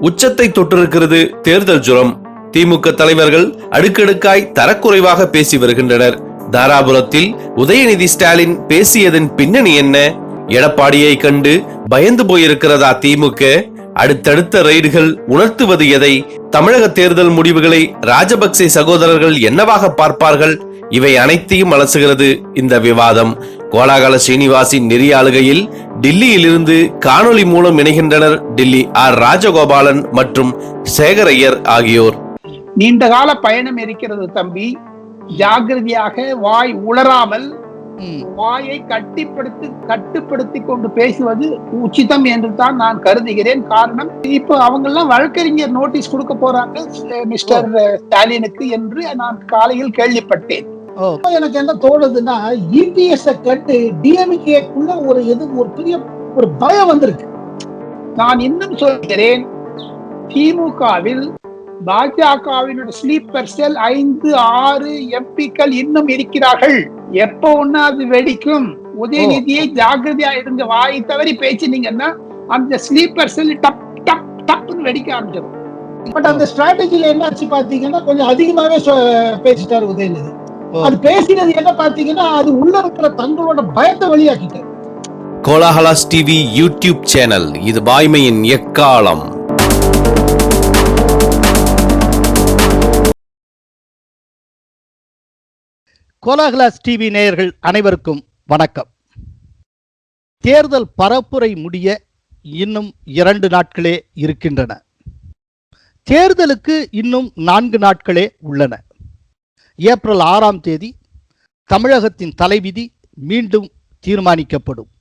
உச்சத்தை தொட்டிருக்கிறது தேர்தல் ஜுரம். திமுக தலைவர்கள் அடுக்கடுக்காய் தரக்குறைவாக பேசி வருகின்றனர். தாராபுரத்தில் உதயநிதி ஸ்டாலின் பேசியதன் பின்னணி என்ன? எடப்பாடியை கண்டு பயந்து போயிருக்கிறதா திமுக? அடுத்தடுத்த ரைடுகள் உணர்த்துவது எதை? தமிழக தேர்தல் முடிவுகளை ராஜபக்சே சகோதரர்கள் என்னவாக பார்ப்பார்கள்? இவை அனைத்தையும் அலசுகிறது இந்த விவாதம். கோலாகல ஸ்ரீனிவாசின் நெறியாளுகையில் டில்லியிலிருந்து காணொலி மூலம் இணைகின்றனர் டில்லி ஆர் ராஜகோபாலன் மற்றும் சேகர் ஐயர் ஆகியோர். நீண்ட கால பயணம் இருக்கிறது தம்பி. ஜாகிரதையாக வாய் உளராமல் வாயை கட்டுப்படுத்தி கொண்டு பேசுவது உச்சிதம் என்று தான் நான் கருதுகிறேன். காரணம், இப்ப அவங்க எல்லாம் வழக்கறிஞர் நோட்டீஸ் கொடுக்க போறாங்க மிஸ்டர் ஸ்டாலினுக்கு என்று நான் காலையில் கேள்விப்பட்டேன். எனக்கு என்ன தோணுதுன்னா, இபிஎஸ் கண்டு டிஎம்கேக்குள்ள ஒரு பெரிய ஒரு பயம் வந்திருக்கு. நான் இன்னும் சொல்கிறேன், திமுகவில் பாஜகவினுடைய ஸ்லீப்பர் செல் 5-6 எம்பிக்கள் இன்னும் இருக்கிறார்கள். எப்ப ஒண்ணு அது வெடிக்கும். உதயநிதியை ஜாகிரதையா இருங்க. வாய் தவறி பேசினீங்கன்னா அந்த ஸ்லீப்பர் செல் டப் டப் டப்னு வெடிக்க ஆரம்பிச்சிடும். பட் அந்த ஸ்ட்ராட்டஜில என்னாச்சு பாத்தீங்கன்னா, கொஞ்சம் அதிகமாவே பேசிட்டாரு உதயநிதி. அது பேசினது என்ன பாத்தீங்கன்னா, அது உள்ள இருக்கிற தங்களோட பயத்தை வெளியாக்கிட்டாரு. கோலாகலாஸ் டிவி யூடியூப் சேனல், இது வாய்மையின் எக்காலம். கோலாகலாஸ் டிவி நேயர்கள் அனைவருக்கும் வணக்கம். தேர்தல் பரப்புரை முடிய இன்னும் 2 நாட்களே இருக்கின்றன. தேர்தலுக்கு இன்னும் 4 நாட்களே உள்ளன. ஏப்ரல் 6ஆம் தேதி தமிழகத்தின் தலைவிதி மீண்டும் தீர்மானிக்கப்படும்.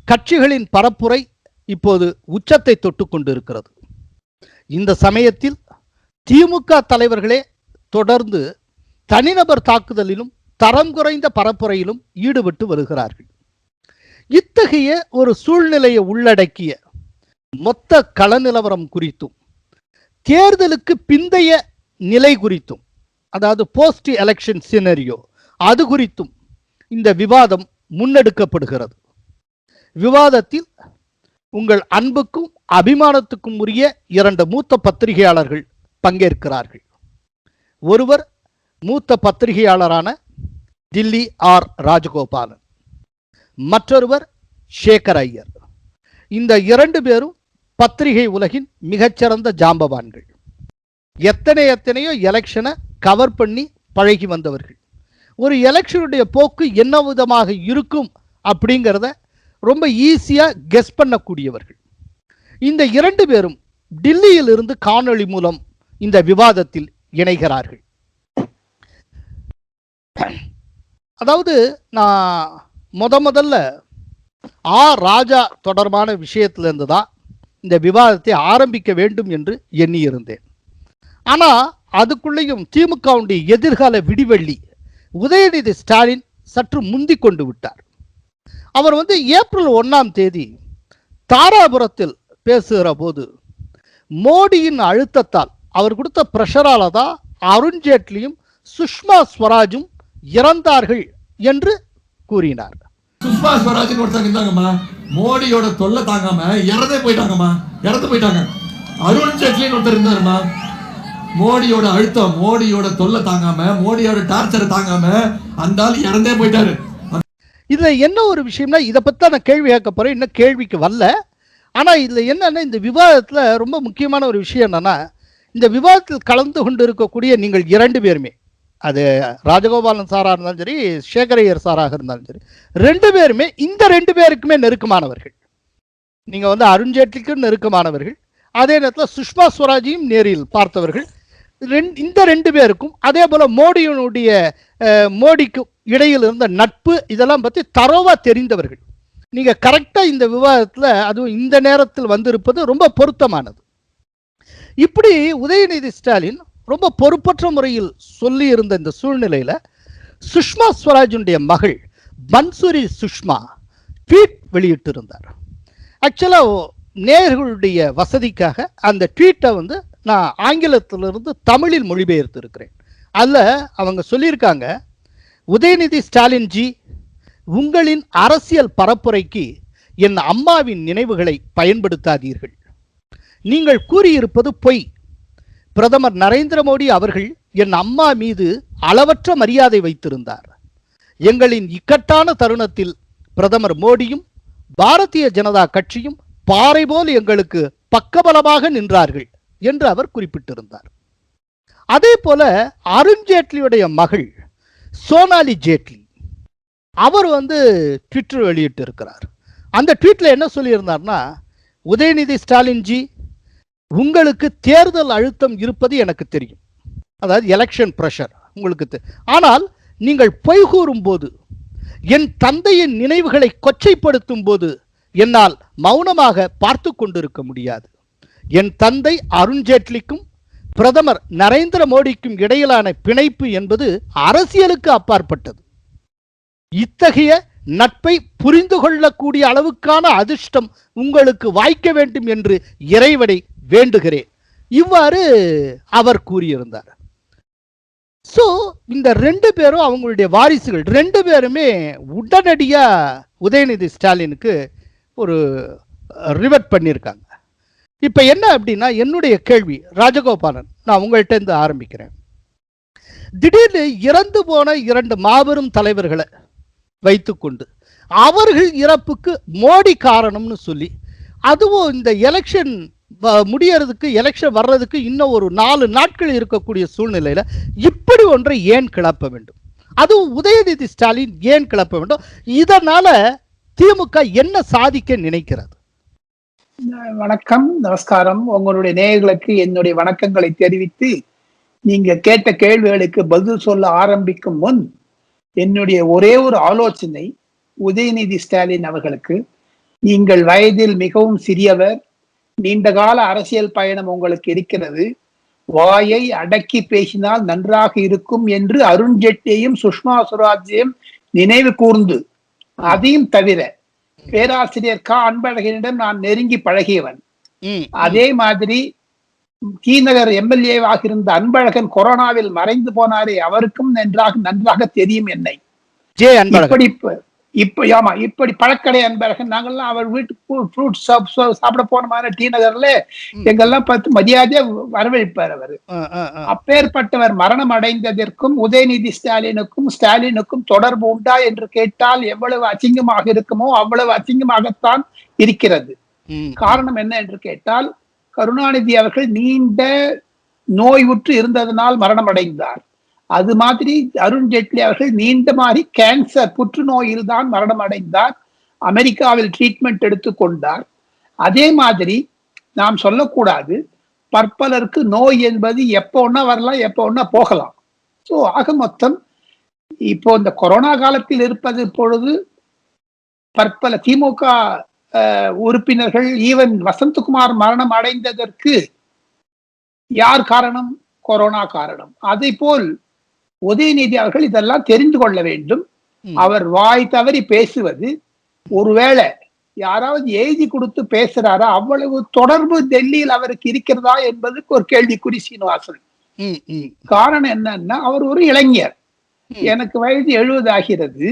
கட்சிகளின் பரப்புரை இப்போது உச்சத்தை தொட்டு கொண்டிருக்கிறது. இந்த சமயத்தில் திமுக தலைவர்களே தொடர்ந்து தனிநபர் தாக்குதலிலும் தரம் குறைந்த பரப்புரையிலும் ஈடுபட்டு வருகிறார்கள். இத்தகைய ஒரு சூழ்நிலையை உள்ளடக்கிய மொத்த கள நிலவரம் குறித்தும் தேர்தலுக்கு பிந்தைய நிலை குறித்தும், அதாவது போஸ்ட் எலெக்ஷன் சினரியோ, அது குறித்தும் இந்த விவாதம் முன்னெடுக்கப்படுகிறது. விவாதத்தில் உங்கள் அன்புக்கும் அபிமானத்துக்கும் உரிய 2 மூத்த பத்திரிகையாளர்கள் பங்கேற்கிறார்கள். ஒருவர் மூத்த பத்திரிகையாளரான டில்லி ஆர் ராஜகோபாலன், மற்றொருவர் சேகர் ஐயர். இந்த 2 பேரும் பத்திரிகை உலகின் மிகச்சிறந்த ஜாம்பவான்கள். எத்தனையோ எலெக்ஷனை கவர் பண்ணி பழகி வந்தவர்கள். ஒரு எலெக்ஷனுடைய போக்கு என்ன விதமாக இருக்கும் அப்படிங்கிறத ரொம்ப ஈஸியா கெஸ் பண்ணக்கூடியவர்கள். இந்த 2 பேரும் டில்லியில் இருந்து காணொளி மூலம் இந்த விவாதத்தில் இணைகிறார்கள். அதாவது நான் முதல்ல ராஜா தொடர்பான விஷயத்திலிருந்து தான் இந்த விவாதத்தை ஆரம்பிக்க வேண்டும் என்று எண்ணியிருந்தேன். ஆனால் அதுக்குள்ளேயும் திமுகவுடைய எதிர்கால விடிவெள்ளி உதயநிதி ஸ்டாலின் சற்று முந்தி கொண்டு விட்டார். அவர் ஏப்ரல் 1ஆம் தேதி தாராபுரத்தில் பேசுகிற போது மோடியின் அழுத்தத்தால், அவர் கொடுத்த பிரஷரால தான் அருண்ஜேட்லியும் சுஷ்மா ஸ்வராஜும் இறந்தார்கள் என்று கூறினார். சுஷ்மா ஸ்வராஜ் ஒருத்தங்க இருந்தாங்கம்மா, மோடியோட தொல்லை தாங்காம இறந்து போயிட்டாங்க. அருண்ஜேட்லி ஒருத்தர் இருந்தாருமா, மோடியோட அழுத்தம், மோடியோட தொல்லை தாங்காம, மோடியோட டார்ச்சரை தாங்காம அந்த ஆள் இறந்தே போயிட்டாரு. இதுல என்ன ஒரு விஷயம்னா, இதை பத்தி நான் கேள்வி கேட்க போறேன். இன்னும் கேள்விக்கு வரல. ஆனா இதுல என்னன்னா, இந்த விவாதத்துல ரொம்ப முக்கியமான ஒரு விஷயம் என்னன்னா, இந்த விவாதத்தில் கலந்து கொண்டு இருக்கக்கூடிய நீங்கள் 2 பேருமே, அது ராஜகோபாலன் சாராக இருந்தாலும் சரி, சேகர் ஐயர் சாராக இருந்தாலும் சரி, 2 பேருமே இந்த 2 பேருக்குமே நெருக்கமானவர்கள். நீங்க அருண்ஜேட்லிக்கும் நெருக்கமானவர்கள், அதே நேரத்தில் சுஷ்மா ஸ்வராஜையும் நேரில் பார்த்தவர்கள். இந்த 2 பேருக்கும் அதே போல மோடிக்கு இடையில் இருந்த நட்பு, இதெல்லாம் பற்றி தரோவா தெரிந்தவர்கள். நீங்க கரெக்டா இந்த விவாதத்தில், அதுவும் இந்த நேரத்தில் வந்திருப்பது ரொம்ப பொருத்தமானது. இப்படி உதயநிதி ஸ்டாலின் ரொம்ப பொறுப்பற்ற முறையில் சொல்லி இருந்த இந்த சூழ்நிலையில சுஷ்மா ஸ்வராஜுடைய மகள் பன்சுரி சுஷ்மா ட்வீட் வெளியிட்டிருந்தார். ஆக்சுவலா நேயர்களுடைய வசதிக்காக அந்த ட்வீட்டை நான் ஆங்கிலத்திலிருந்து தமிழில் மொழிபெயர்த்து இருக்கிறேன். அதில் அவங்க சொல்லியிருக்காங்க, உதயநிதி ஸ்டாலின் ஜி, உங்களின் அரசியல் பரப்புரைக்கு என் அம்மாவின் நினைவுகளை பயன்படுத்தாதீர்கள். நீங்கள் கூறியிருப்பது பொய். பிரதமர் நரேந்திர மோடி அவர்கள் என் அம்மா மீது அளவற்ற மரியாதை வைத்திருந்தார். எங்களின் இக்கட்டான தருணத்தில் பிரதமர் மோடியும் பாரதிய ஜனதா கட்சியும் பாறை போல் எங்களுக்கு பக்கபலமாக நின்றார்கள் என்று அவர் குறிப்பிட்டிருந்தார். அதே போல அருண்ஜேட்லியுடைய மகள் சோனாலி ஜேட்லி அவர் ட்விட்டர் வெளியிட்டு இருக்கிறார். அந்த ட்வீட்ல என்ன சொல்லியிருந்தார்னா, உதயநிதி ஸ்டாலின்ஜி, உங்களுக்கு தேர்தல் அழுத்தம் இருப்பது எனக்கு தெரியும், அதாவது எலெக்ஷன் பிரஷர் உங்களுக்கு ஆனால் நீங்கள் பொய் கூறும் போது, என் தந்தையின் நினைவுகளை கொச்சைப்படுத்தும் போது என்னால் மௌனமாக பார்த்து கொண்டிருக்க முடியாது. என் தந்தை அருண்ஜேட்லிக்கும் பிரதமர் நரேந்திர மோடிக்கும் இடையிலான பிணைப்பு என்பது அரசியலுக்கு அப்பாற்பட்டது. இத்தகைய நட்பை புரிந்து கொள்ளக்கூடிய அளவுக்கான அதிர்ஷ்டம் உங்களுக்கு வாய்க்க வேண்டும் என்று இறைவனை வேண்டுகிறேன். இவ்வாறு அவர் கூறியிருந்தார். சோ இந்த ரெண்டு பேரும் அவங்களுடைய வாரிசுகள் ரெண்டு பேருமே உடனடியா உதயநிதி ஸ்டாலினுக்கு ஒரு ரிவர்ட் பண்ணியிருக்காங்க. இப்ப என்ன அப்படின்னா, என்னுடைய கேள்வி ராஜகோபாலன், நான் உங்கள்கிட்ட இருந்து ஆரம்பிக்கிறேன். திடீர்னு இறந்து போன இரண்டு மாபெரும் தலைவர்களை வைத்துக்கொண்டு அவர்கள் இறப்புக்கு மோடி காரணம்னு சொல்லி, அதுவும் இந்த எலெக்ஷன் முடியறதுக்கு, எலெக்ஷன் வர்றதுக்கு இன்னும் ஒரு 4 நாட்கள் இருக்கக்கூடிய சூழ்நிலையில இப்படி ஒன்றை ஏன் கிளப்ப வேண்டும்? அதுவும் உதயநிதி ஸ்டாலின் ஏன் கிளப்ப வேண்டும்? இதனால திமுக என்ன சாதிக்க நினைக்கிறது? வணக்கம், நமஸ்காரம். உங்களுடைய நேயர்களுக்கு என்னுடைய வணக்கங்களை தெரிவித்து, நீங்க கேட்ட கேள்விகளுக்கு பதில் சொல்ல ஆரம்பிக்கும் முன் என்னுடைய ஒரே ஒரு ஆலோசனை உதயநிதி ஸ்டாலின் அவர்களுக்கு, நீங்கள் வயதில் மிகவும் சிறியவர், நீண்டகால அரசியல் பயணம் உங்களுக்கு இருக்கிறது, வாயை அடக்கி பேசினால் நன்றாக இருக்கும் என்று அருண்ஜேட்லியையும் சுஷ்மா சுவராஜையும் நினைவு கூர்ந்து, அதையும் தவிர பேராசிரியர் கா அன்பழகனிடம் நான் நெருங்கி பழகியவன். அதே மாதிரி தீநகர் எம்எல்ஏவாக இருந்த அன்பழகன் கொரோனாவில் மறைந்து போனாரே, அவருக்கும் நன்றாக தெரியும் என்னை. இப்படி பழக்கடை அன்பழகன், நாங்கள்லாம் அவர் வீட்டுக்கு ஃப்ரூட் சாப்பிட போன மாதிரி டி நகர்ல எங்கெல்லாம் பார்த்து மரியாதையா வரவேற்பார் அவர். அப்பேற்பட்டவர் மரணம் அடைந்ததற்கும் உதயநிதி ஸ்டாலினுக்கும் தொடர்பு உண்டா என்று கேட்டால் எவ்வளவு அசிங்கமாக இருக்குமோ அவ்வளவு அசிங்கமாகத்தான் இருக்கிறது. காரணம் என்ன என்று கேட்டால், கருணாநிதி அவர்கள் நீண்ட நோயுற்று இருந்ததனால் மரணம் அடைந்தார். அது மாதிரி அருண்ஜேட்லி அவர்கள் நீண்ட மாதிரி கேன்சர் புற்றுநோயில் தான் மரணம் அடைந்தார். அமெரிக்காவில் ட்ரீட்மெண்ட் எடுத்துக்கொண்டார். அதே மாதிரி நாம் சொல்லக்கூடாது, பற்பலருக்கு நோய் என்பது எப்போ ஒன்னா வரலாம், எப்போ ஒன்னா போகலாம். ஸோ ஆக மொத்தம் இப்போ இந்த கொரோனா காலத்தில் இருப்பது பொழுது பற்பல திமுக உறுப்பினர்கள், ஈவன் வசந்தகுமார் மரணம் அடைந்ததற்கு யார் காரணம்? கொரோனா காரணம். அதே போல் உதயநிதி அவர்கள் இதெல்லாம் தெரிந்து கொள்ள வேண்டும். அவர் வாய் தவறி பேசுவது, ஒருவேளை யாராவது எழுதி கொடுத்து பேசுறாரா, அவ்வளவு தொடர்பு டெல்லியில் அவருக்கு இருக்கிறதா என்பதுக்கு ஒரு கேள்விக்குறி சீனிவாசன். காரணம் என்னன்னா, அவர் ஒரு இளைஞர். எனக்கு வயது 70 ஆகிறது.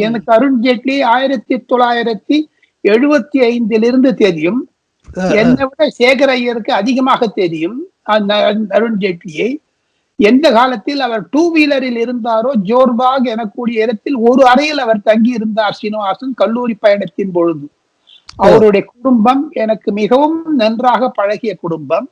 எனக்கு அருண்ஜேட்லி 1975 தெரியும். என்னை விட சேகர் ஐயருக்கு அதிகமாக தெரியும் அருண்ஜேட்லியை. எந்த காலத்தில் அவர் 2 வீலரில் இருந்தாரோ, ஜோர்பாக் எனக்கூடிய இடத்தில் ஒரு அறையில் அவர் தங்கி இருந்தார் சீனிவாசன் கல்லூரி பயணத்தின் பொழுது. அவருடைய குடும்பம் எனக்கு மிகவும் நன்றாக பழகிய குடும்பம்.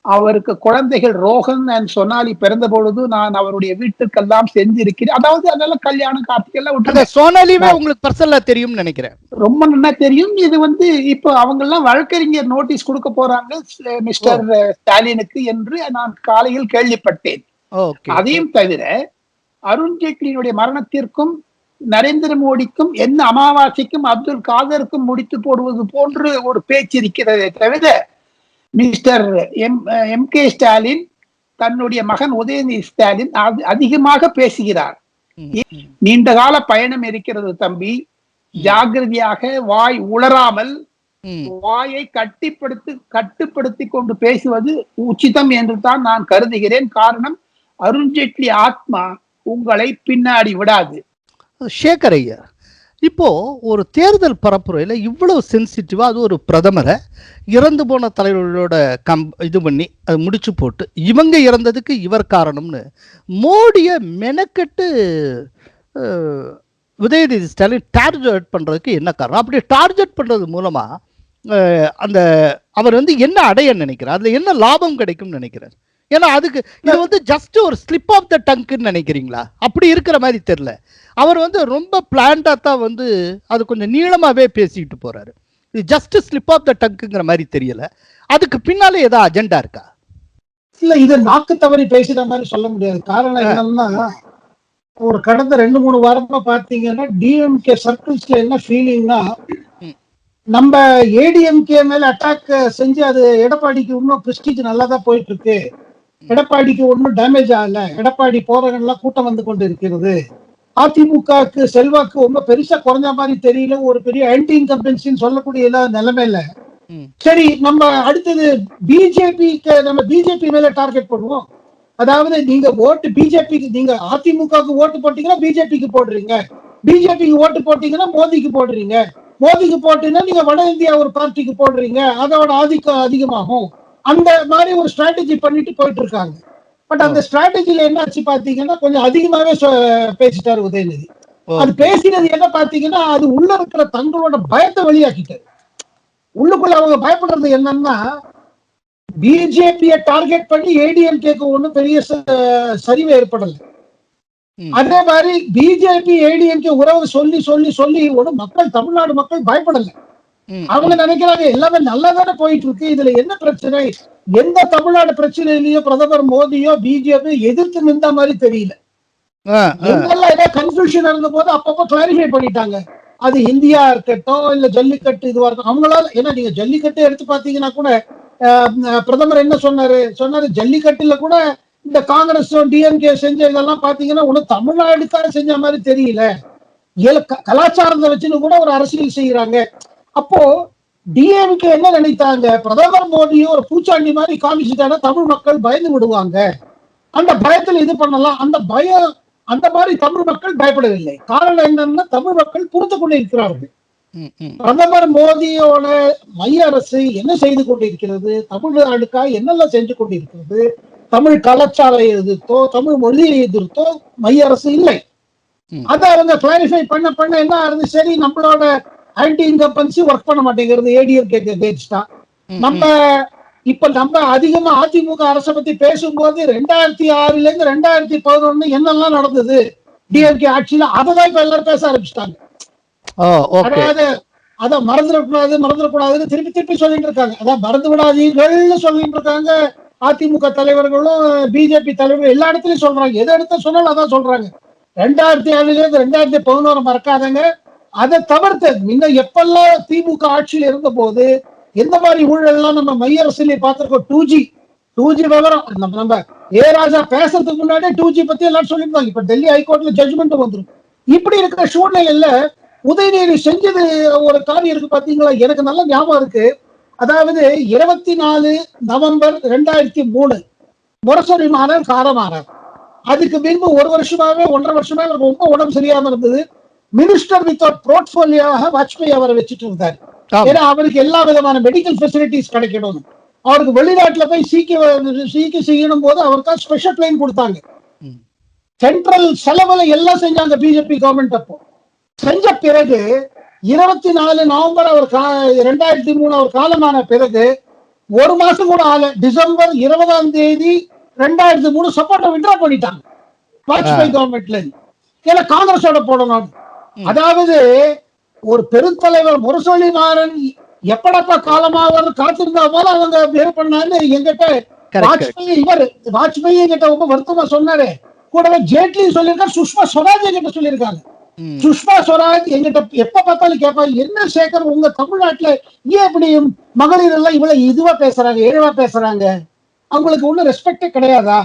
அவருக்கு குழந்தைகள் ரோஹன் அண்ட் சொனாலி பிறந்த பொழுது நான் அவருடைய வீட்டுக்கெல்லாம் செஞ்சிருக்கிறேன். அதாவது அதெல்லாம் கல்யாணம் கார்த்திகெல்லாம் விட்டு, சோனாலிவே உங்களுக்கு பர்சனலா தெரியும் நினைக்கிறேன். ரொம்ப நல்லா தெரியும். இது இப்போ அவங்க எல்லாம் வழக்கறிஞர் நோட்டீஸ் கொடுக்க போறாங்க மிஸ்டர் ஸ்டாலினுக்கு என்று நான் காலையில் கேள்விப்பட்டேன். அதையும் தவிர அருண்ஜேட்லியினுடைய மரணத்திற்கும் நரேந்திர மோடிக்கும் என்ன அமாவாசைக்கும் அப்துல் காதருக்கும் முடித்து போடுவது போன்று ஒரு பேச்சு இருக்கிறதே தவிர, மிஸ்டர் எம்.கே. ஸ்டாலின் தன்னுடைய மகன் உதயநிதி ஸ்டாலின் அதிகமாக பேசுகிறார். நீண்ட கால பயணம் இருக்கிறது தம்பி, ஜாகிரதையாக, வாய் உளராமல் வாயை கட்டுப்படுத்தி கொண்டு பேசுவது உச்சிதம் என்று தான் நான் கருதுகிறேன். காரணம், அருண்ஜேட்லி ஆத்மா உங்களை பின்னாடி விடாது. சேகர் ஐயா, இப்போ ஒரு தேர்தல் பரப்புரையில் இவ்வளவு சென்சிட்டிவா அது ஒரு பிரதமரை இறந்து போன தலைவர்களோட இது பண்ணி அது முடிச்சு போட்டு இவங்க இறந்ததுக்கு இவர் காரணம்னு மோடியை மெனக்கெட்டு உதயநிதி ஸ்டாலின் டார்கெட் பண்ணுறதுக்கு என்ன காரணம்? அப்படி டார்கெட் பண்ணுறது மூலமாக அந்த அவர் வந்து என்ன அடைய நினைக்கிறார், அதில் என்ன லாபம் கிடைக்கும்னு நினைக்கிறார்? ஏன்னா அதுக்கு இது வந்து ஜஸ்ட் ஒரு ஸ்லிப் ஆஃப் த டங்க்னு நினைக்கிறீங்களா? அப்படி இருக்கிற மாதிரி தெரியல. அவர் வந்து ரொம்ப பிளான்டாக தான் வந்து அது கொஞ்சம் நீளமாகவே பேசிக்கிட்டு போகிறாரு. இது ஜஸ்ட் ஸ்லிப் ஆஃப் த டங்க்குங்கிற மாதிரி தெரியல. அதுக்கு பின்னாலே ஏதாவது அஜெண்டா இருக்கா? இல்ல, இது நாக்கு தவறி பேசுற மாதிரி சொல்ல முடியாது. காரணம் என்னன்னா, ஒரு கடந்த 2-3 வாரமா பாத்தீங்கன்னா டிஎம்கே சர்க்கிள்ஸ்ல என்ன ஃபீலிங்னா, நம்ம ஏடிஎம்கே மேல அட்டாக் செஞ்சு அது எடப்பாடிக்கு இன்னும் பிரஸ்டீஜ் நல்லா தான் போயிட்டு இருக்கு, எடப்பாடிக்கு ஒன்றும் டேமேஜ் ஆகல, எடப்பாடி போறவங்கெல்லாம் கூட்டம் வந்து கொண்டு இருக்கிறது, அதிமுகவுக்கு செல்வாக்கு ரொம்ப பெருசா குறைஞ்ச மாதிரி தெரியல, ஒரு பெரிய ஆன்டி இன்கம்பன்சின்னு சொல்லக்கூடிய நிலைமையில சரி நம்ம அடுத்தது பிஜேபிக்கு நம்ம பிஜேபி மேல டார்கெட் பண்ணுவோம். அதாவது நீங்க ஓட்டு பிஜேபிக்கு, நீங்க அதிமுகவுக்கு ஓட்டு போட்டீங்கன்னா பிஜேபிக்கு போடுறீங்க, பிஜேபிக்கு ஓட்டு போட்டீங்கன்னா மோடிக்கு போடுறீங்க, மோடிக்கு போட்டீங்கன்னா நீங்க வட இந்தியா ஒரு பார்ட்டிக்கு போடுறீங்க, அதோட ஆதிக்கம் அதிகமாகும். அந்த மாதிரி ஒரு ஸ்ட்ராட்டஜி பண்ணிட்டு போயிட்டு இருக்காங்க. பட் அந்த ஸ்ட்ராட்டஜில என்ன ஆச்சு பாத்தீங்கன்னா கொஞ்சம் அதிகமாவே பேசிட்டாரு உதயநிதி. அது பேசினது என்ன பாத்தீங்கன்னா அது உள்ள இருக்கிற தங்களோட பயத்தை வெளியாக்கிட்டாரு. உள்ளுக்குள்ள அவங்க பயப்படுறது என்னன்னா, பிஜேபியை டார்கெட் பண்ணி ஏடிஎம்கேக்கு ஒன்றும் பெரிய சரிவு ஏற்படல. அதே மாதிரி பிஜேபி ஏடிஎம்கே உறவு சொல்லி சொல்லி சொல்லி ஒன்றும் மக்கள், தமிழ்நாடு மக்கள் பயப்படல. அவங்க நினைக்கிறாங்க எல்லாமே நல்லா தானே போயிட்டு இருக்கு, இதுல என்ன பிரச்சனை, எந்த தமிழ்நாடு பிரச்சனையிலயோ பிரதமர் மோடியோ பிஜேபி எதிர்த்து நின்ற மாதிரி தெரியல. எங்கெல்லாம் ஏதோ கன்ஃபியூஷன் இருந்த போது அப்பப்போ கிளாரிஃபை பண்ணிட்டாங்க. அது இந்தியா இருக்கட்டும் இல்ல ஜல்லிக்கட்டு இதுவா இருக்கும் அவங்களால. ஏன்னா நீங்க ஜல்லிக்கட்டு எடுத்து பாத்தீங்கன்னா கூட பிரதமர் என்ன சொன்னாரு ஜல்லிக்கட்டுல கூட இந்த காங்கிரஸ் டிஎம்கே செஞ்ச இதெல்லாம் பாத்தீங்கன்னா ஒன்னும் தமிழ்நாடுக்காக செஞ்ச மாதிரி தெரியல, கலாச்சாரத்தை வச்சுன்னு கூட ஒரு அரசியல் செய்யறாங்க. அப்போ டிஎம்கே என்ன நினைத்தாங்க, பிரதமர் மோடியும் ஒரு பூச்சாண்டி மாதிரி காமிச்சுட்டாங்கன்னா தமிழ் மக்கள் பயந்து விடுவாங்க, அந்த பயத்துல இது பண்ணலாம். அந்த மாதிரி தமிழ் மக்கள் பயப்படவில்லை. காரணம் என்னன்னா தமிழ் மக்கள் புரிந்து கொண்டு இருக்கிறார்கள். பிரதமர் மோடியோட மைய அரசு என்ன செய்து கொண்டிருக்கிறது, தமிழ்நாடுக்காக என்னெல்லாம் செஞ்சு கொண்டிருக்கிறது, தமிழ் கலாச்சார எதிர்த்தோ தமிழ் மொழியை எதிர்த்தோ மைய அரசு இல்லை. அதை அவங்க கிளாரிஃபை பண்ண என்ன ஆகுது, சரி நம்மளோட ஆன்டி இன்கம்பன்சி ஒர்க் பண்ண மாட்டேங்கிறது, ஏடிஎம்கே கேட்ஸ்டா. நம்ம அதிகமா அதிமுக அரசை பத்தி பேசும்போது 2006ல இருந்து 2011 என்னெல்லாம் நடந்தது டிஎம்கே ஆட்சியில, அதான் இப்ப எல்லாரும் பேச ஆரம்பிச்சிட்டாங்க. அதாவது அத மறந்துடக்கூடாதுன்னு திருப்பி சொல்லிட்டு இருக்காங்க. அதான் மறந்து விடாதீர்கள் சொல்லிட்டு இருக்காங்க. அதிமுக தலைவர்களும் பிஜேபி தலைவர்கள் எல்லா இடத்துலயும் சொல்றாங்க, எதை எடுத்த சொன்னாலும் அதான் சொல்றாங்க. 2007ல இருந்து 2011 மறக்காதங்க. அதை தவிர்த்து முன்ன எப்பெல்லாம் திமுக ஆட்சியில் இருந்த போது எந்த மாதிரி ஊழல் எல்லாம் நம்ம மைய அரசியலே பார்த்திருக்கோம். 2G விவரம் நம்ம ஏ ராஜா பேசுறதுக்கு முன்னாடியே 2G பத்தி எல்லாம் சொல்லியிருந்தாங்க. இப்ப டெல்லி ஹைகோர்ட்ல ஜட்ஜ்மெண்ட் வந்துடும். இப்படி இருக்கிற சூழ்நிலையில உதயநிதி செஞ்சது ஒரு காரியம் இருக்கு பாத்தீங்களா, எனக்கு நல்ல ஞாபகம் இருக்கு. அதாவது 24 நவம்பர் 2003 முரசொலி மாறன் காலமானார். அதுக்கு பின்பு 1 வருஷமாவே 1.5 வருஷமா ரொம்ப உடம்பு சரியாம இருந்தது. மினிஸ்டர் வித்தவுட் போர்ட்போலியோவாக வாஜ்பாய் அவரை வச்சுட்டு இருந்தார். ஏன்னா அவருக்கு எல்லா விதமான மெடிக்கல் ஃபெசிலிட்டிஸ் கிடைக்கணும். அவருக்கு வெளிநாட்டுல போய் சிகிச்சை செய்யணும் போது அவருக்கு ஸ்பெஷல் பிளைன் கொடுத்தாங்க. சென்ட்ரல் செலவுல எல்லாம் செஞ்சாங்க பிஜேபி கவர்மெண்ட். அப்போ செஞ்ச பிறகு 24 நவம்பர் அவர் 2003 அவர் காலமான பிறகு 1 மாசம் கூட ஆகல, டிசம்பர் 20ஆம் தேதி 2003 சப்போர்ட்டை விட்ரா பண்ணிட்டாங்க வாஜ்பாய் கவர்மெண்ட்ல. ஏன்னா காங்கிரஸோட போடணும். அதாவது ஒரு பெருந்தலைவர் முரசொலி மாறன் எப்படப்பா காலமாக காத்திருந்தா போல அவங்க பேர் பண்ணான்னு எங்கிட்ட வாஜ்பாய் என்கிட்ட ரொம்ப வருத்தமா சொன்னாரு. கூடவே ஜேட்லி சொல்லியிருக்காரு, சுஷ்மா ஸ்வராஜ் என்கிட்ட சொல்லியிருக்காங்க. சுஷ்மா ஸ்வராஜ் எங்கிட்ட எப்ப பார்த்தாலும் கேட்பாங்க, என்ன சேகர் உங்க தமிழ்நாட்டுல ஏன் இப்படி மகளிர் எல்லாம் இவ்வளவு இதுவா பேசுறாங்க, இழிவா பேசுறாங்க, அவங்களுக்கு ஒன்னும் ரெஸ்பெக்டே கிடையாதா?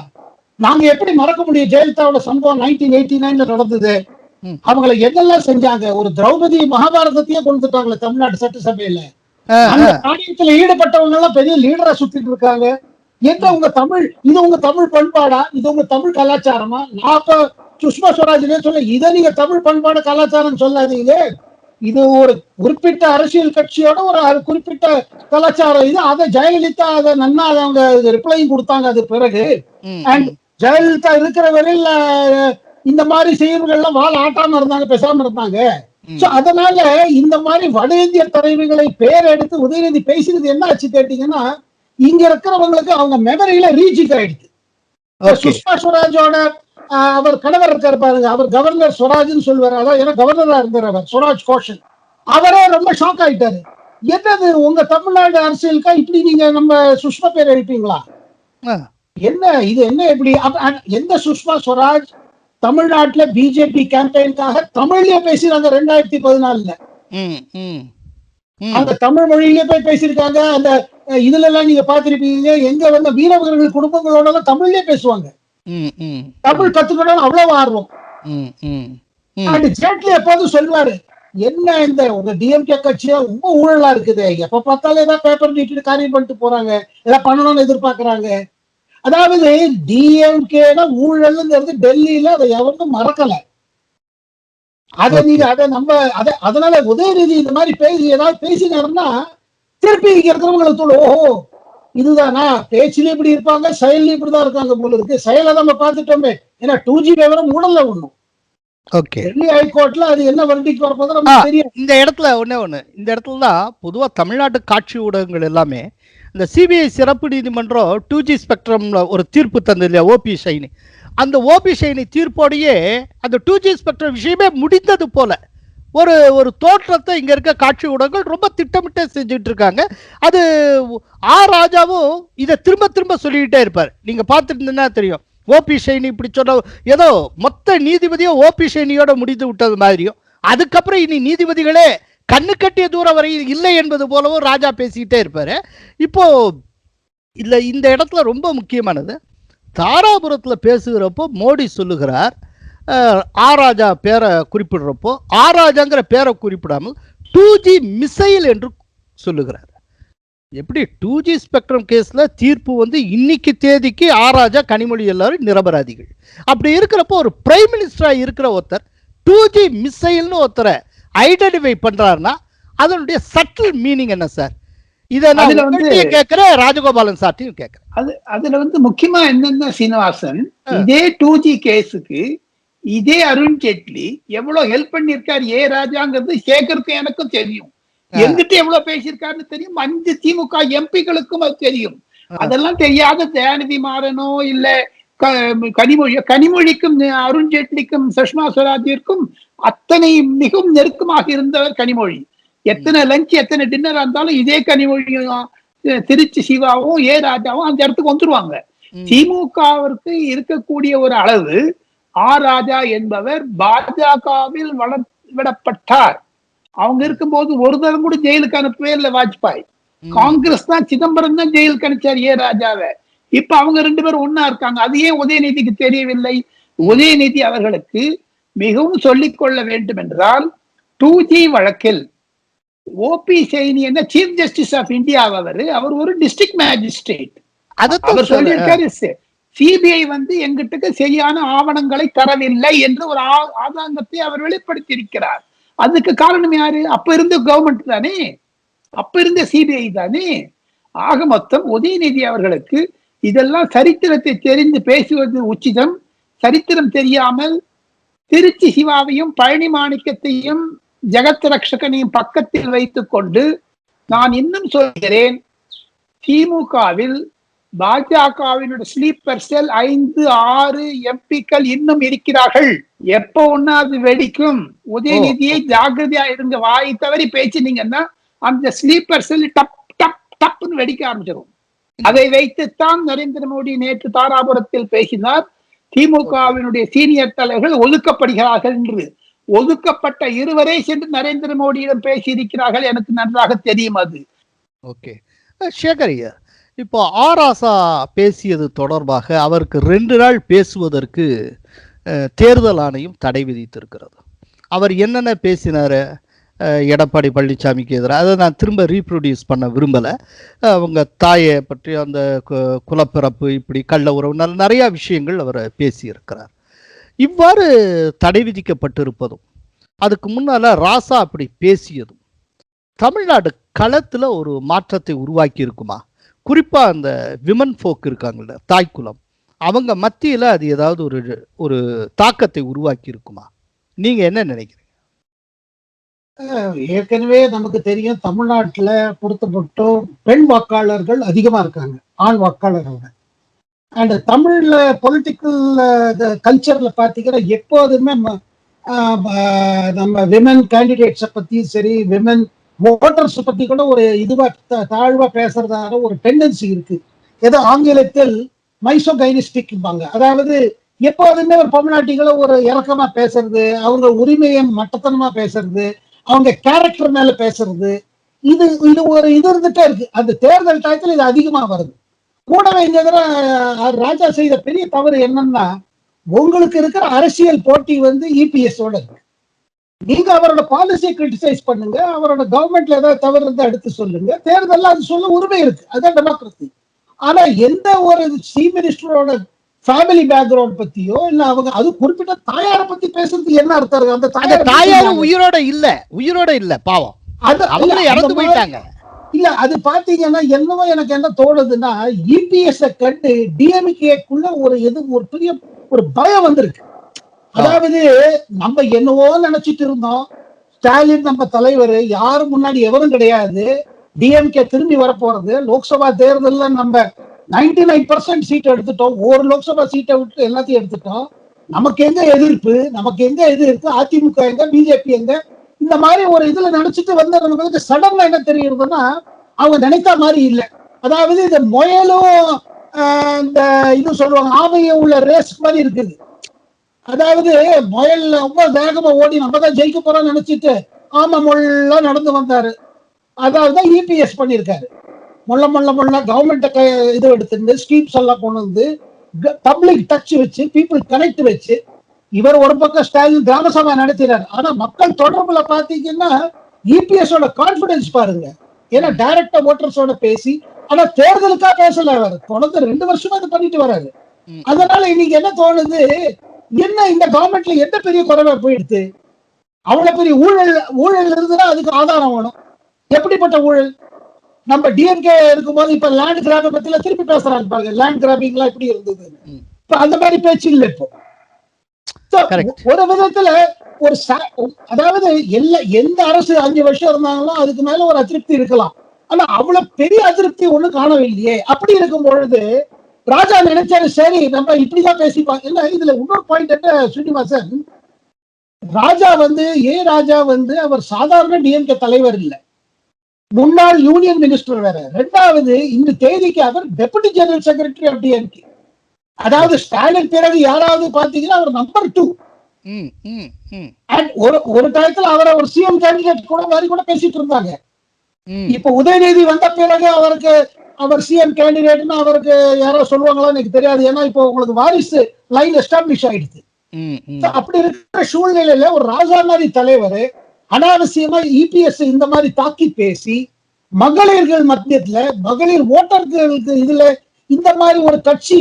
நாங்க எப்படி மறக்க முடியும் ஜெயலலிதாவோட சம்பவம் 1989ல நடந்தது. அவங்களை என்னெல்லாம் செஞ்சாங்க, ஒரு திரௌபதி மகாபாரதத்தையே கொண்டுட்டாங்களே தமிழ்நாடு சட்டசபையில. அந்த காரியத்துல ஈடுபட்டவங்க எல்லாம் பெரிய லீடரா சுத்திட்டு இருக்காங்க. என்ன உங்க தமிழ், இது உங்க தமிழ் பண்பாடா, இது உங்க தமிழ் கலாச்சாரமா? நான் சுஷ்மா ஸ்வராஜ் சொல்ல, இதை நீங்க தமிழ் பண்பாடு கலாச்சாரம் சொல்லாதீங்க, இது ஒரு குறிப்பிட்ட அரசியல் கட்சியோட ஒரு குறிப்பிட்ட கலாச்சாரம் இது. அதை ஜெயலலிதா அதை நன்னா அவங்க ரிப்ளையும் கொடுத்தாங்க அது பிறகு. அண்ட் ஜெயலலிதா இருக்கிற வரையில் இந்த மாதிரி செய்திகள்லாம் வாழ ஆட்டாம இருந்தாங்க, பேசாம இருந்தாங்க. சோ அதனால இந்த மாதிரி வட இந்திய தலைவர்களை பேர் எடுத்து உதயநிதி பேசுறது என்ன ஆச்சு கேட்டீங்கன்னா, இங்க இருக்கிறவங்களுக்கு அவங்க மெமரியில ரீஜிக் ஆயிடுச்சு. சுஷ்மா ஸ்வராஜோட அவர் கணவர் இருக்காரு பாருங்க, அவர் கவர்னர் ஸ்வராஜ்னு சொல்லுவாரு, அதான் ஏன்னா கவர்னரா இருந்தார் அவர், ஸ்வராஜ் கோஷன். அவரே ரொம்ப ஷாக் ஆயிட்டாரு. என்னது உங்க தமிழ்நாடு அரசியலுக்கா இப்படி நீங்க நம்ம சுஷ்மா பேர் எழுப்பீங்களா, என்ன இது, என்ன இப்படி? எந்த சுஷ்மா ஸ்வராஜ் தமிழ்நாட்டுல பிஜேபி கேம்பெயினுக்காக தமிழ்லயே பேசினாங்க 2014. அந்த தமிழ் மொழியிலே போய் பேசியிருக்காங்க. அந்த இதுல எல்லாம் நீங்க பாத்திருப்பீங்க, எங்க வந்து மீனவர்கள் குடும்பங்களோட எல்லாம் தமிழ்லயே பேசுவாங்க. தமிழ் கத்துக்கணும் அவ்வளவு ஆர்வம். ஜேட்லி எப்போதும் சொல்வாரு, என்ன இந்த உங்க டிஎம்கே கட்சியா ரொம்ப ஊழலா இருக்குது, எப்ப பார்த்தாலும் ஏதாவது பேப்பர் நீட்டிட்டு காரியம் பண்ணிட்டு போறாங்க, ஏதாவது பண்ணணும்னு எதிர்பார்க்கறாங்க. அதாவது டிஎம்கே ஊழல்ங்கிறது டெல்லியில அதை எவரும் மறக்கல. அதை நீங்க அதை நம்ம அதனால உதயநிதி இந்த மாதிரி பேசி ஏதாவது பேசினாருன்னா திருப்பி இங்க இருக்கிறவங்களுக்கு தோணும், ஓஹோ இதுதானா, பேச்சிலே இப்படி இருப்பாங்க, செயல்ல இப்படிதான் இருக்காங்க போல இருக்கு. செயலை நம்ம பார்த்துட்டோமே, ஏன்னா 2G விவரம் மூடல ஒண்ணும். டெல்லி ஹைகோர்ட்ல அது என்ன வர்டிக்ட் வரப்போது நமக்கு தெரியும். இந்த இடத்துல இந்த இடத்துல தான் பொதுவா தமிழ்நாட்டு காட்சி ஊடகங்கள் எல்லாமே இந்த சிபிஐ சிறப்பு நீதிமன்றம் 2G ஸ்பெக்ட்ரம்ல ஒரு தீர்ப்பு தந்தது இல்லையா, ஓபி ஷைனி. அந்த ஓபி ஷைனி தீர்ப்போடையே அந்த 2G ஸ்பெக்ட்ரம் விஷயமே முடிந்தது போல ஒரு தோற்றத்தை இங்க இருக்க காட்சி ஊடகங்கள் ரொம்ப திட்டமிட்டு செஞ்சுட்டு இருக்காங்க. அது ராஜாவும் இதை திரும்ப திரும்ப சொல்லிக்கிட்டே இருப்பார். நீங்க பார்த்துட்டு தெரியும், ஓபி ஷைனி இப்படி சொன்ன ஏதோ மொத்த நீதிபதியோ ஓபி ஷைனியோட முடிந்து விட்டது மாதிரியும், அதுக்கப்புறம் இனி நீதிபதிகளே கண்ணு கட்டிய தூரம் வரையில் இல்லை என்பது போலவும் ராஜா பேசிக்கிட்டே இருப்பாரு. இப்போ இல்ல இந்த இடத்துல ரொம்ப முக்கியமானது, தாராபுரத்துல பேசுகிறப்போ மோடி சொல்லுகிறார், ராஜா பேரை குறிப்பிடுறப்போ ராஜாங்கிற பேரை குறிப்பிடாமல் 2G மிசைல் என்று சொல்லுகிறார். எப்படி 2G ஸ்பெக்ட்ரம் கேஸ்ல தீர்ப்பு வந்து இன்னைக்கு தேதிக்கு ராஜா கனிமொழி எல்லாரும் நிரபராதிகள். அப்படி இருக்கிறப்போ ஒரு பிரைம் மினிஸ்டரா இருக்கிற ஒருத்தர் 2G மிசைல்னு ஒருத்தரை ஐடென்டிஃபை பண்றாருன்னா அதனுடைய சட்டில் மீனிங் என்ன சார்? இதை நான் கேட்கிறேன், ராஜகோபாலன் சார்ட்டையும் கேட்கிறேன். அதுல வந்து முக்கியமா என்னன்னா சீனிவாசன், இதே 2G கேஸுக்கு இதே அருண் ஜேட்லி எவ்வளவு ஹெல்ப் பண்ணிருக்காரு ராஜாங்கிறது சேகருக்கு எனக்கும் தெரியும். எங்கிட்ட எவ்வளவு பேசியிருக்காருன்னு தெரியும், 5 திமுக எம்பிகளுக்கும் அது தெரியும். அதெல்லாம் தெரியாத தயாநிதி மாறனோ இல்ல கனிமொழிக்கும் அருண் ஜேட்லிக்கும் சுஷ்மா ஸ்வராஜிற்கும் அத்தனை மிகவும் நெருக்கமாக இருந்தவர் கனிமொழி. எத்தனை லஞ்ச் எத்தனை டின்னர் இருந்தாலும் இதே கனிமொழியும் திருச்சி சிவாவும் ராஜாவும் அந்த இடத்துக்கு வந்துருவாங்க. திமுகவிற்கு இருக்கக்கூடிய ஒரு அளவு, ராஜா என்பவர் பாஜகவில் விடப்பட்டார். அவங்க இருக்கும்போது ஒரு தரம் கூட ஜெயிலுக்கு அனுப்பவே இல்லை வாஜ்பாய். காங்கிரஸ் தான் சிதம்பரம் தான் ஜெயிலுக்கு அனுப்பிச்சார் ராஜாவை. இப்ப அவங்க 2 பேரும் ஒன்னா இருக்காங்க. அது ஏன் உதயநிதிக்கு தெரியவில்லை? உதயநிதி அவர்களுக்கு மிகவும் சொல்லிக் கொள்ள வேண்டும் என்றால், 2G வழக்கில் ஓபி சைனி என்ன சீஃப் ஜஸ்டிஸ் ஆஃப் இந்தியா, அவர் ஒரு டிஸ்ட்ரிக்ட் மேஜிஸ்ட்ரேட். அவர் சொல்லியிருக்காரு, சிபிஐ வந்து எங்கிட்ட சரியான ஆவணங்களை தரவில்லை என்று ஒரு ஆதாங்கத்தை அவர் வெளிப்படுத்தி இருக்கிறார். அதுக்கு காரணம் யாரு? அப்ப இருந்த கவர்மெண்ட் தானே, அப்ப இருந்த சிபிஐ தானே. ஆக மொத்தம் உதயநிதி அவர்களுக்கு இதெல்லாம் சரித்திரத்தை தெரிந்து பேசுவது உச்சிதம். சரித்திரம் தெரியாமல் திருச்சி சிவாவையும் பழனி மாணிக்கத்தையும் ஜெகத் ரட்சகனையும் பக்கத்தில் வைத்துக் கொண்டு, நான் இன்னும் சொல்கிறேன், திமுகவில் பாஜகவினுடைய ஸ்லீப்பர் செல் 5-6 எம்பிக்கள் இன்னும் இருக்கிறார்கள். எப்ப ஒன்னாவது வெடிக்கும்? உதயநிதியை ஜாகிரதையா இருங்க, வாய் தவறி பேசினீங்கன்னா அந்த ஸ்லீப்பர் செல் டப் டப் டப்னு வெடிக்க ஆரம்பிச்சிடும். அதை வைத்துத்தான் நரேந்திர மோடி நேற்று தாராபுரத்தில் பேசினார், திமுகவினுடைய சீனியர் தலைவர்கள் ஒதுக்கப்படுகிறார்கள் என்று. ஒதுக்கப்பட்ட இருவரை சென்று நரேந்திர மோடியிடம் பேசி இருக்கிறார்கள், எனக்கு நன்றாக தெரியும் அது. ஓகே சேகரியா, இப்போ ராசா பேசியது தொடர்பாக அவருக்கு 2 நாள் பேசுவதற்கு தேர்தல் ஆணையம் தடை விதித்திருக்கிறது. அவர் என்னென்ன பேசினாரு எடப்பாடி பழனிசாமிக்கு எதிராக, அதை நான் திரும்ப ரீப்ரொடியூஸ் பண்ண விரும்பலை. அவங்க தாயை பற்றி, அந்த குலப்பிறப்பு, இப்படி கள்ள உறவு, நிறையா விஷயங்கள் அவர் பேசியிருக்கிறார். இவ்வாறு தடை விதிக்கப்பட்டிருப்பதும் அதுக்கு முன்னால ராசா அப்படி பேசியதும் தமிழ்நாடு களத்துல ஒரு மாற்றத்தை உருவாக்கி இருக்குமா? குறிப்பா அந்த விமன் ஃபோக் இருக்காங்கல்ல, தாய்க்குலம், அவங்க மத்தியில அது ஏதாவது ஒரு தாக்கத்தை உருவாக்கி இருக்குமா? நீங்க என்ன நினைக்கிறீங்க? ஏற்கனவே நமக்கு தெரியும், தமிழ்நாட்டுல பொறுத்தப்பட்டும் பெண் வாக்காளர்கள் அதிகமா இருக்காங்க ஆண் வாக்காளர்களோட. அண்ட் தமிழ்ல பொலிட்டிக்கல் கல்ச்சர்ல பாத்தீங்கன்னா எப்போதுமே நம்ம விமன் கேண்டிடேட்ஸை பத்தியும் சரி, விமன் ஓட்டர்ஸ் பத்தி கூட ஒரு இதுவா தாழ்வா பேசுறதான ஒரு டெண்டன்சி இருக்கு. ஏதோ ஆங்கிலத்தில் மைசோகைனிஸ்டிக்பாங்க. அதாவது எப்போதுமே ஒரு பொம்நாட்டிகளை ஒரு இறக்கமா பேசுறது, அவங்க உரிமையை மட்டத்தனமா பேசுறது, அவங்க கேரக்டர் மேல பேசுறது, இது இது ஒரு இது இருந்துட்டே இருக்கு. அந்த தேர்தல் டயத்துல இது அதிகமா வருது. கூடவே இந்த தடவை ராஜா செய்த பெரிய தவறு என்னன்னா, உங்களுக்கு இருக்கிற அரசியல் போட்டி வந்து இபிஎஸ் ஓட இருக்கு. நீங்க அவரோட பாலிசியை கிரிட்டிசைஸ் பண்ணுங்க, அவரோட கவர்மெண்ட்ல ஏதாவது தவறு இருந்தா எடுத்து சொல்லுங்க, தேர்தல் அது சொல்ல உரிமை இருக்கு, அதுதான் டெமோக்ரஸி. ஆனா எந்த ஒரு சீஃப் மினிஸ்டரோட ஃபேமிலி பேக்ரவுண்ட் பத்தியோ இல்ல அவங்க அது குறிப்பிட்ட தாயாரை பத்தி பேசுறதுக்கு என்ன அர்த்தம் இருக்கு? அந்த தாயாரும் உயிரோட இல்ல பாவம், அவங்க இறந்து போயிட்டாங்க. இல்ல அது பாத்தீங்கன்னா என்னவோ எனக்கு என்ன தோணுதுன்னா, இபிஎஸ் கண்டு டிஎம்கேக்குள்ள ஒரு பெரிய ஒரு பயம் வந்திருக்கு. அதாவது நம்ம என்னவோ நினைச்சிட்டு இருந்தோம், ஸ்டாலின் நம்ம தலைவர், யாரு முன்னாடி எவரும் கிடையாது, டிஎம்கே திரும்பி வரப்போறது, லோக்சபா தேர்தல்ல நம்ம 99% சீட் எடுத்துட்டோம், ஒரு லோக்சபா சீட்டை விட்டு எல்லாத்தையும் எடுத்துட்டோம், நமக்கு எங்க எதிர்ப்பு, நமக்கு எங்க இது இருக்கு, அதிமுக எங்க, பிஜேபி எங்க, இந்த மாதிரி ஒரு இதுல நினைச்சிட்டு வந்தவங்களுக்கு சடன்ல என்ன தெரியுதுன்னா, அவங்க நினைத்த மாதிரி இல்லை. அதாவது இந்த முயலும் இந்த இது சொல்லுவாங்க ஆமையும் உள்ள ரேஸ் மாதிரி இருக்குது. அதாவது முயல் ரொம்ப வேகமா ஓடி நம்ம தான் ஜெயிக்க போறோம்னு நினைச்சிட்டு ஆமா முள்ள நடந்து வந்தாரு. அதாவது இபிஎஸ் பண்ணிருக்காரு. முள்ள கவர்மெண்ட் இது எடுத்து ஸ்கீம்ஸ் எல்லாம் கொண்டு வந்து பப்ளிக் டச் வச்சு, பீப்புள் கனெக்ட் வச்சு, இவர் ஒரு பக்கம் ஸ்டாலின் கிராம சபை நடத்தினார். ஆனா மக்கள் தொடர்புல பாத்தீங்கன்னா இபிஎஸ் ஓட கான்பிடன்ஸ் பாருங்க. ஏன்னா டைரக்டா ஓட்டர்ஸோட பேசி, ஆனா தேர்தலுக்கா பேசல, அவர் தொடர்ந்து 2 வருஷமா இது பண்ணிட்டு வராரு. அதனால இன்னைக்கு என்ன தோணுது, என்ன இந்த கவர்மெண்ட்ல என்ன பெரிய குறைவா போயிடுது, அவ்வளவு பெரிய ஊழல் இருந்ததுன்னா அதுக்கு ஆதாரம் வேணும். எப்படிப்பட்ட ஊழல்? நம்ம டிஎம்கே இருக்கும்போது இப்ப லேண்ட் கிராபிங் பத்தில திருப்பி பேசுறாங்க பாருங்க, லேண்ட் கிராபிங் எல்லாம் எப்படி இருந்தது, இப்ப அந்த மாதிரி பேச்சு இல்லை இப்போ. ஒரு விதத்துல ஒரு அதாவது எந்த அரசு 5 வருஷம் இருந்தாங்களோ அதுக்கு மேல ஒரு அதிருப்தி இருக்கலாம், ஆனா அவ்வளவு பெரிய அதிருப்தி ஒண்ணு காணவில்லையே. அப்படி இருக்கும் பொழுது ராஜா நினைச்சாரு, சரி நம்ம இப்படிதான் பேசிப்பாங்க. இல்ல இதுல இன்னொரு பாயிண்ட் என்ன ஸ்ரீனிவாசன், ராஜா அவர் சாதாரண டிஎம்கே தலைவர் இல்ல, முன்னாள் யூனியன் மினிஸ்டர் வேற. 2வது இந்த தேதிக்கு அவர் deputy general secretary of DMK. அதாவது ஸ்டாலின் பிறகு யாராவது பாத்தீங்கன்னா அவர் நம்பர் 2. ஒரு டயத்துல அவரை ஒரு சிஎம் கேண்டிடேட் கூட பேசிட்டு இருந்தாங்க. இப்ப உதயநிதி வந்த பிறகு அவர் சிஎம் கேண்டிடேட்னு அவருக்கு யாரோ சொல்லுவாங்களா எனக்கு தெரியாது. ஏன்னா இப்போ உங்களுக்கு வாரிசு லைன் எஸ்டாப்ளிஷ் ஆயிடுச்சு. அப்படி இருக்கிற சூழ்நிலையில ஒரு ராஜாநாதி தலைவர் அனாவசியமா இபிஎஸ் இந்த மாதிரி தாக்கி பேசி, மகளிர்கள் மத்தியத்துல மகளிர் ஓட்டர்களுக்கு இதுல இந்த மாதிரி ஒரு கட்சி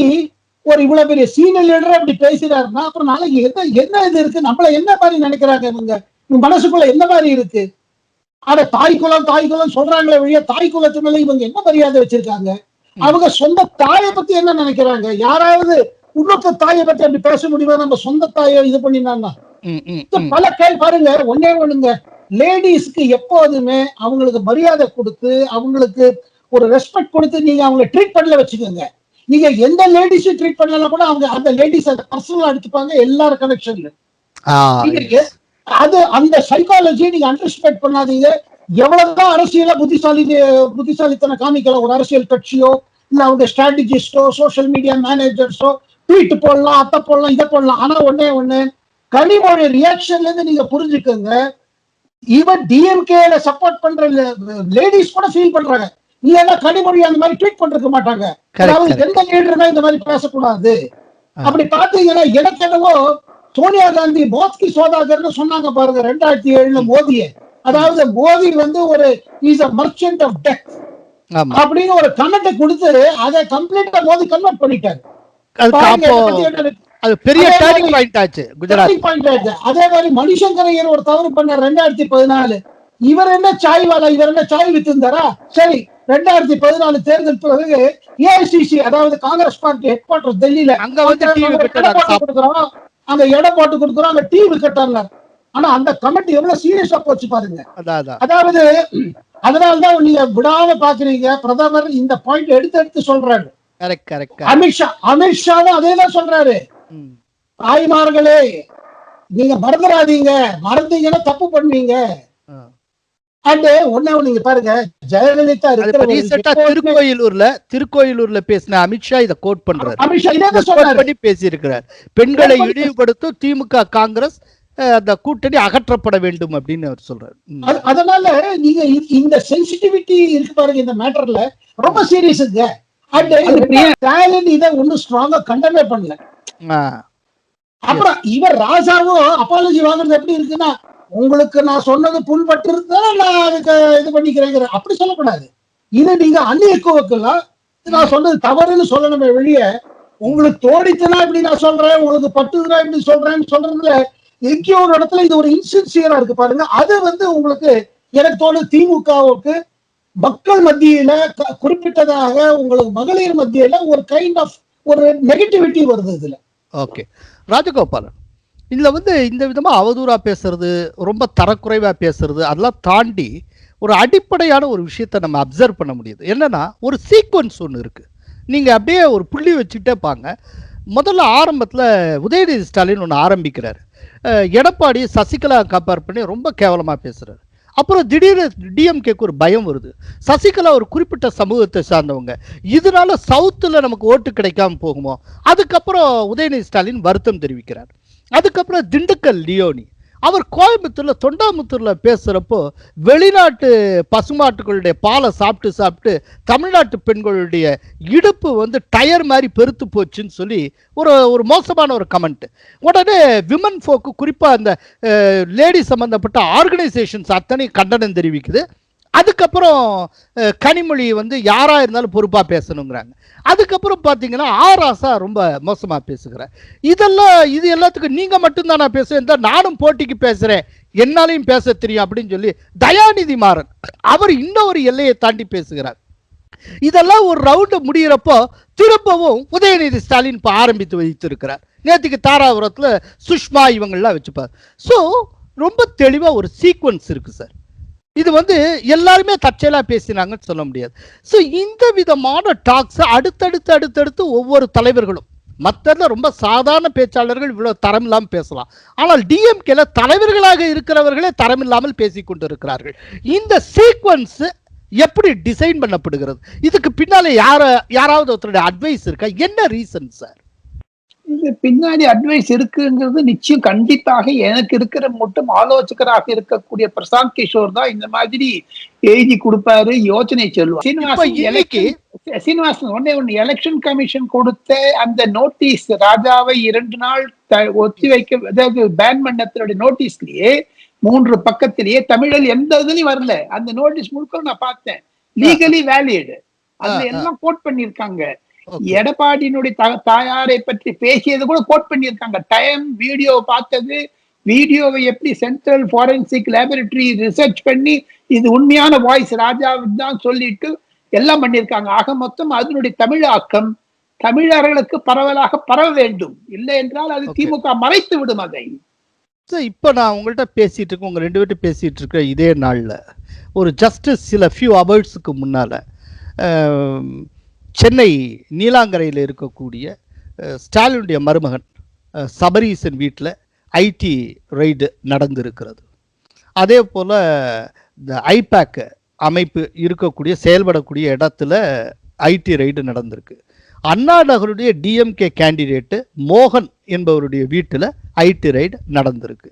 ஒரு இவ்வளவு பெரிய சீனியர் லீடர் அப்படி பேசுறாருன்னா, அப்புறம் நாளைக்கு என்ன இது இருக்கு, நம்மள என்ன மாதிரி நினைக்கிறாங்க இவங்க மனசுக்குள்ள என்ன மாதிரி இருக்கு? ஆனா தாய்க்குளம் சொல்றாங்களே வழியா தாய்க்குளத்து மேல இவங்க என்ன மரியாதை வச்சிருக்காங்க? அவங்க சொந்த தாயை பத்தி என்ன நினைக்கிறாங்க? யாராவது இன்னொரு தாயை பத்தி அப்படி பேச முடியுமா? நம்ம சொந்த தாயை இது பண்ணினான்னா பல பாருங்க. ஒண்ணுங்க, லேடிஸ்க்கு எப்போதுமே அவங்களுக்கு மரியாதை கொடுத்து, அவங்களுக்கு ஒரு ரெஸ்பெக்ட் கொடுத்து நீங்க அவங்களை ட்ரீட் பண்ணல வச்சுக்கோங்க. நீங்க எந்த லேடிஸும் ட்ரீட் பண்ணலாம் கூட அவங்க அந்த லேடிஸ் அந்த பர்சனலா எடுத்துப்பாங்க எல்லாரும் கனெக்ஷன்ல. அது அந்த சைக்காலஜியை நீங்க அண்டர்ஸ்டாண்ட் பண்ணாதீங்க. எவ்வளவுதான் அரசியல புத்திசாலித்தனம் காமிக்கலாம் ஒரு அரசியல் கட்சியோ இல்ல அவங்க ஸ்ட்ராட்டஜிஸ்டோ சோசியல் மீடியா மேனேஜர்ஸோ ட்வீட் போடலாம், அத்தை போடலாம், இதை போடலாம். ஆனா ஒண்ணு கனிமொழி ரியாக்ஷன்ல இருந்து நீங்க புரிஞ்சுக்கோங்க, ஈவன் டிஎம்கேல சப்போர்ட் பண்ற லேடிஸ் கூட ஃபீல் பண்றாங்க. இல்லன்னா கனிமொழி அந்த மாதிரி ட்வீட் பண்றதுக்க மாட்டாங்க. அதாவது எந்த லீடருமே இந்த மாதிரி பேசக்கூடாது. அப்படி பாத்தீங்கன்னா எனக்கு என்னவோ சோனியா காந்தி மோத்கி சோதாகர்னு சொன்னாங்க பாருங்க 2007 மோதியை. அதாவது மோதி ஒரு is a merchant of death அப்படின்னு ஒரு கமெண்ட் கொடுத்து அதை கம்ப்ளீட்டா மோதி கன்வெர்ட் பண்ணிட்டாரு. அது பெரிய டர்னிங் பாயிண்ட் ஆச்சு குஜராத். அதே மாதிரி மணிசங்கரையர் ஒரு தவறு பண்ண 2014. இவர் என்ன சாய் வாலா, இவர் என்ன சாய் வித்திருந்தாரா? சரி, 2014 தேர்தல் பிறகு ஏஐசிசி, அதாவது காங்கிரஸ் பார்ட்டி ஹெட் குவார்டர்ஸ் டெல்லியில, அங்க வந்து டீ கொடுக்குறோம், அங்க இடம் போட்டு கொடுக்குறோம், அங்க டீ விக்கெட்டாங்க. ஆனா அந்த கமிட்டி எவ்வளவு சீரியஸா போச்சு பாருங்க. அதாவது அதனாலதான் நீங்க விடாம பாக்குறீங்க, பிரதமர் இந்த பாயிண்ட் எடுத்து சொல்றாரு. அமித்ஷாவும் அதேதான் சொல்றாரு. தாய்மார்களே, நீங்க மறந்துடாதீங்க, மறந்தீங்கன்னா தப்பு பண்ணுவீங்க. நீங்க பாருங்க, ஜெயலலிதா திருக்கோயிலூர்ல பேசின அமித்ஷா இதை கோட் பண்றாரு. பேசியிருக்கிறார், பெண்களை இழிவுபடுத்தும் திமுக காங்கிரஸ் அந்த கூட்டணி அகற்றப்பட வேண்டும் அப்படின்னு அவர் சொல்றாரு. அதனால நீங்க இந்த சென்சிட்டிவிட்டி இருக்கு பாருங்க, இந்த மேட்டர்ல ரொம்ப சீரியஸுங்க. இதை ஒன்னும் ஸ்ட்ராங்கா கண்டமே பண்ணல. அப்புறம் இவர் ராஜாவும் அப்பாலஜி வாங்குறது எப்படி இருக்குன்னா, உங்களுக்கு நான் சொன்னது புண்பட்டு இருந்தா நான் அதுக்கு இது பண்ணிக்கிறேங்கிற அப்படி சொல்லக்கூடாது. இது நீங்க அன்னியக்குவக்கலாம், நான் சொன்னது தவறுன்னு சொல்லணுமே வெளியே, உங்களுக்கு தோடித்துனா இப்படி நான் சொல்றேன், உங்களுக்கு பட்டுதுனா இப்படி சொல்றேன்னு சொல்றதுல எங்கேயோ ஒரு இடத்துல இது ஒரு இன்சின்சியரா இருக்கு பாருங்க. அது வந்து உங்களுக்கு எனக்கு தோணு திமுகவுக்கு மக்கள் மத்தியில குறிப்பிட்டதாக உங்களுக்கு மகளிர் மத்தியில ஒரு கைண்ட் ஆஃப் ஒரு நெகட்டிவிட்டி வருது இதுல. ஓகே ராஜகோபாலன், இதுல வந்து இந்த விதமா அவதூறா பேசுறது, ரொம்ப தரக்குறைவா பேசுறது, அதெல்லாம் தாண்டி ஒரு அடிப்படையான ஒரு விஷயத்த நம்ம அப்சர்வ் பண்ண முடியுது. என்னன்னா, ஒரு சீக்வன்ஸ் ஒன்று இருக்கு. நீங்க அப்படியே ஒரு புள்ளி வச்சுட்டே பாங்க. முதல்ல ஆரம்பத்துல உதயநிதி ஸ்டாலின் ஒன்று ஆரம்பிக்கிறாரு. எடப்பாடி சசிகலா கம்பேர் பண்ணி ரொம்ப கேவலமா பேசுறாரு. அப்புறம் திடீர்னு டிஎம்கேக்கு ஒரு பயம் வருது. சசிகலா ஒரு குறிப்பிட்ட சமூகத்தை சார்ந்தவங்க, இதனால சவுத்துல நமக்கு ஓட்டு கிடைக்காம போகுமோ. அதுக்கப்புறம் உதயநிதி ஸ்டாலின் வருத்தம் தெரிவிக்கிறார். அதுக்கப்புறம் திண்டுக்கல் லியோனி அவர் கோயம்புத்தூர்ல தொண்டாமுத்தூர்ல பேசுறப்போ வெளிநாட்டு பசுமாட்டுகளுடைய பாலை சாப்பிட்டு சாப்பிட்டு தமிழ்நாட்டு பெண்களுடைய இடுப்பு வந்து டயர் மாதிரி பெருத்து போச்சுன்னு சொல்லி ஒரு மோசமான ஒரு கமெண்ட். உடனே விமன் ஃபோக்கு குறிப்பா அந்த லேடி சம்பந்தப்பட்ட ஆர்கனைசேஷன்ஸ் அத்தனை கண்டனம் தெரிவிக்குது. அதுக்கப்புறம் கனிமொழி வந்து யாரா இருந்தாலும் பொறுப்பா பேசணுங்கிறாங்க. அதுக்கப்புறம் பாத்தீங்கன்னா ஆராசா ரொம்ப மோசமா பேசுகிறேன். இது எல்லாத்துக்கும் நீங்க மட்டும்தான் நான் பேசுவேன், நானும் போட்டிக்கு பேசுறேன், என்னாலையும் பேச தெரியும் அப்படின்னு சொல்லி தயாநிதி மாறன் அவர் இன்னொரு எல்லையை தாண்டி பேசுகிறார். இதெல்லாம் ஒரு ரவுண்டு முடிகிறப்போ திரும்பவும் உதயநிதி ஸ்டாலின் இப்ப ஆரம்பித்து வைத்திருக்கிறார். நேற்றுக்கு தாராபுரத்துல சுஷ்மா இவங்கெல்லாம் வச்சுப்பார். ஸோ ரொம்ப தெளிவா ஒரு சீக்வன்ஸ் இருக்கு சார். இது வந்து எல்லாருமே தற்செயலா பேசினாங்கன்னு சொல்ல முடியாது. ஸோ இந்த விதமான டாக்ஸ் அடுத்தடுத்து ஒவ்வொரு தலைவர்களும், மற்றதுல ரொம்ப சாதாரண பேச்சாளர்கள் இவ்வளவு தரம் இல்லாமல் பேசலாம், ஆனால் டிஎம்கேல தலைவர்களாக இருக்கிறவர்களே தரம் இல்லாமல் பேசிக் கொண்டிருக்கிறார்கள். இந்த சீக்வன்ஸ் எப்படி டிசைன் பண்ணப்படுகிறது? இதுக்கு பின்னாலே யாராவது ஒருத்தருடைய அட்வைஸ் இருக்கா? என்ன ரீசன் சார்? இது பின்னாடி அட்வைஸ் இருக்குங்கிறது நிச்சயம் கண்டிப்பாக எனக்கு இருக்கிற மட்டும் ஆலோசகராக இருக்கக்கூடிய பிரசாந்த் கிஷோர் தான் இந்த மாதிரி எழுதி கொடுப்பாரு, யோசனை சொல்லுவார். சீனிவாசன் ஒன்னு எலெக்ஷன் கமிஷன் கொடுத்த அந்த நோட்டீஸ் ராஜாவை 2 நாள் ஒத்தி வைக்க, அதாவது பேன் பண்ணத்தினுடைய நோட்டீஸ்லயே 3 பக்கத்திலேயே தமிழில் எந்த இதுலயும் வரல. அந்த நோட்டீஸ் முழுக்க நான் பார்த்தேன், லீகலி வேலிட், அதுல எல்லாம் கோட் பண்ணிருக்காங்க. எடப்பாடியினுடைய தாயாரை பற்றி பேசியது கூட கோட் பண்ணியிருக்காங்க. டைம் வீடியோ பார்த்தது, வீடியோவை எப்படி சென்ட்ரல் ஃபாரன்சிக் லேபரட்டரி ரிசர்ச் பண்ணி இது உண்மையான வாய்ஸ் ராஜாவுக்கு தான் சொல்லிட்டு எல்லாம் பண்ணியிருக்காங்க. ஆக மொத்தம் அதனுடைய தமிழாக்கம் தமிழர்களுக்கு பரவலாக பரவ வேண்டும், இல்லை என்றால் அது திமுக மறைத்து விடும் அதை. இப்போ நான் உங்கள்கிட்ட பேசிட்டு இருக்கேன், உங்க 2 பேர்கிட்ட பேசிட்டு இருக்க இதே நாள்ல ஒரு ஜஸ்டிஸ் சில ஃபியூ ஹவர்ஸ்க்கு முன்னால சென்னை நீலாங்கரையில் இருக்கக்கூடிய ஸ்டாலினுடைய மருமகன் சபரீசன் வீட்டில் ஐடி ரெய்டு நடந்திருக்கிறது. அதே போல் இந்த ஐபேக் அமைப்பு இருக்கக்கூடிய செயல்படக்கூடிய இடத்துல ஐடி ரெய்டு நடந்திருக்கு. அண்ணா நகருடைய டிஎம்கே கேண்டிடேட்டு மோகன் என்பவருடைய வீட்டில் ஐடி ரெய்டு நடந்திருக்கு.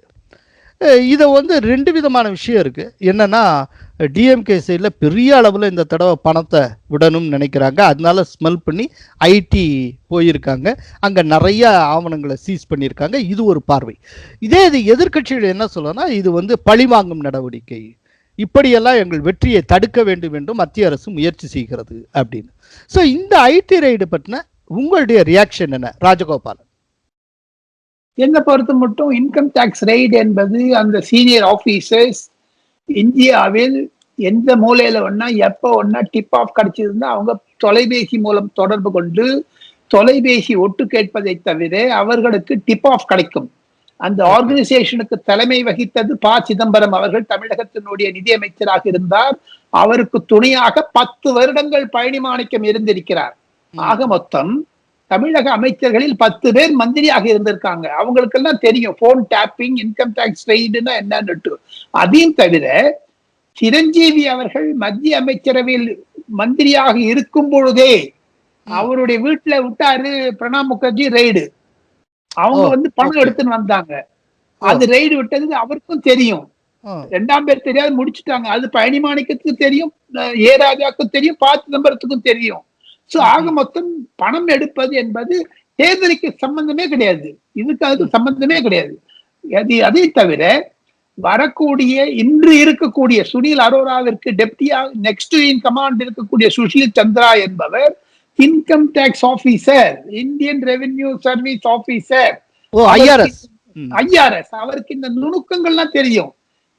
இதை வந்து 2 விதமான விஷயம் இருக்குது. என்னென்னா, டிஎம்கே சைடில் பெரிய அளவில் இந்த தடவை பணத்தை விடணும்னு நினைக்கிறாங்க, அதனால ஸ்மெல் பண்ணி ஐடி போயிருக்காங்க, அங்கே நிறைய ஆவணங்களை சீஸ் பண்ணியிருக்காங்க. இது ஒரு பார்வை. இது எதிர்கட்சிகள் என்ன சொல்லனா, இது வந்து பழிவாங்கும் நடவடிக்கை, இப்படியெல்லாம் எங்கள் வெற்றியை தடுக்க வேண்டும் என்று மத்திய அரசு முயற்சி செய்கிறது அப்படின்னு. ஸோ இந்த ஐடி ரைடு பற்றின உங்களுடைய ரியாக்ஷன் என்ன ராஜகோபாலன்? என்னை பொறுத்த மட்டும் இன்கம் டேக்ஸ் ரெய்டு என்பது அந்த சீனியர் ஆபீசர்ஸ் இந்தியாவில் எந்த மூலையில ஒன்னா எப்ப ஒன்னா டிப் ஆஃப் கிடைச்சிருந்தா அவங்க தொலைபேசி மூலம் தொடர்பு கொண்டு தொலைபேசி ஒட்டு கேட்பதை தவிர அவர்களுக்கு டிப் ஆஃப் கிடைக்கும். அந்த ஆர்கனைசேஷனுக்கு தலைமை வகித்தது ப. சிதம்பரம் அவர்கள் தமிழகத்தினுடைய நிதியமைச்சராக இருந்தார். அவருக்கு துணையாக 10 வருடங்கள் பழனிமாணிக்கம் இருந்திருக்கிறார். ஆக மொத்தம் தமிழக அமைச்சர்களில் 10 பேர் மந்திரியாக இருந்திருக்காங்க. அவங்களுக்கெல்லாம் தெரியும் போன் டேப்பிங், இன்கம் டேக்ஸ் ரெய்டுன்னா என்னன்னு. அதையும் தவிர சிரஞ்சீவி அவர்கள் மத்திய அமைச்சரவையில் மந்திரியாக இருக்கும் பொழுதே அவருடைய வீட்டுல விட்டாரு பிரணாப் முகர்ஜி ரெய்டு. அவங்க பணம் எடுத்துன்னு வந்தாங்க. அது ரெய்டு விட்டது அவருக்கும் தெரியும். 2ஆம் பேர் தெரியாது, முடிச்சுட்டாங்க. அது பழனிமாணிக்கத்துக்கு தெரியும், ஏ ராஜாவுக்கும் தெரியும், ப. சிதம்பரத்துக்கும் தெரியும். சோ ஆக மொத்தம் பணம் எடுப்பது என்பது தேர்தலுக்கு சம்பந்தமே கிடையாது, இதுக்கு அதுக்கு சம்பந்தமே கிடையாது. அதை தவிர வரக்கூடிய இன்று இருக்கக்கூடிய சுனில் அரோராவிற்கு டெப்டியா நெக்ஸ்ட் இன் கமாண்ட் இருக்கக்கூடிய சுஷில் சந்திரா என்பவர் income tax officer, Indian revenue service officer, IRS. அவருக்கு இந்த நுணுக்கங்கள்லாம் தெரியும்,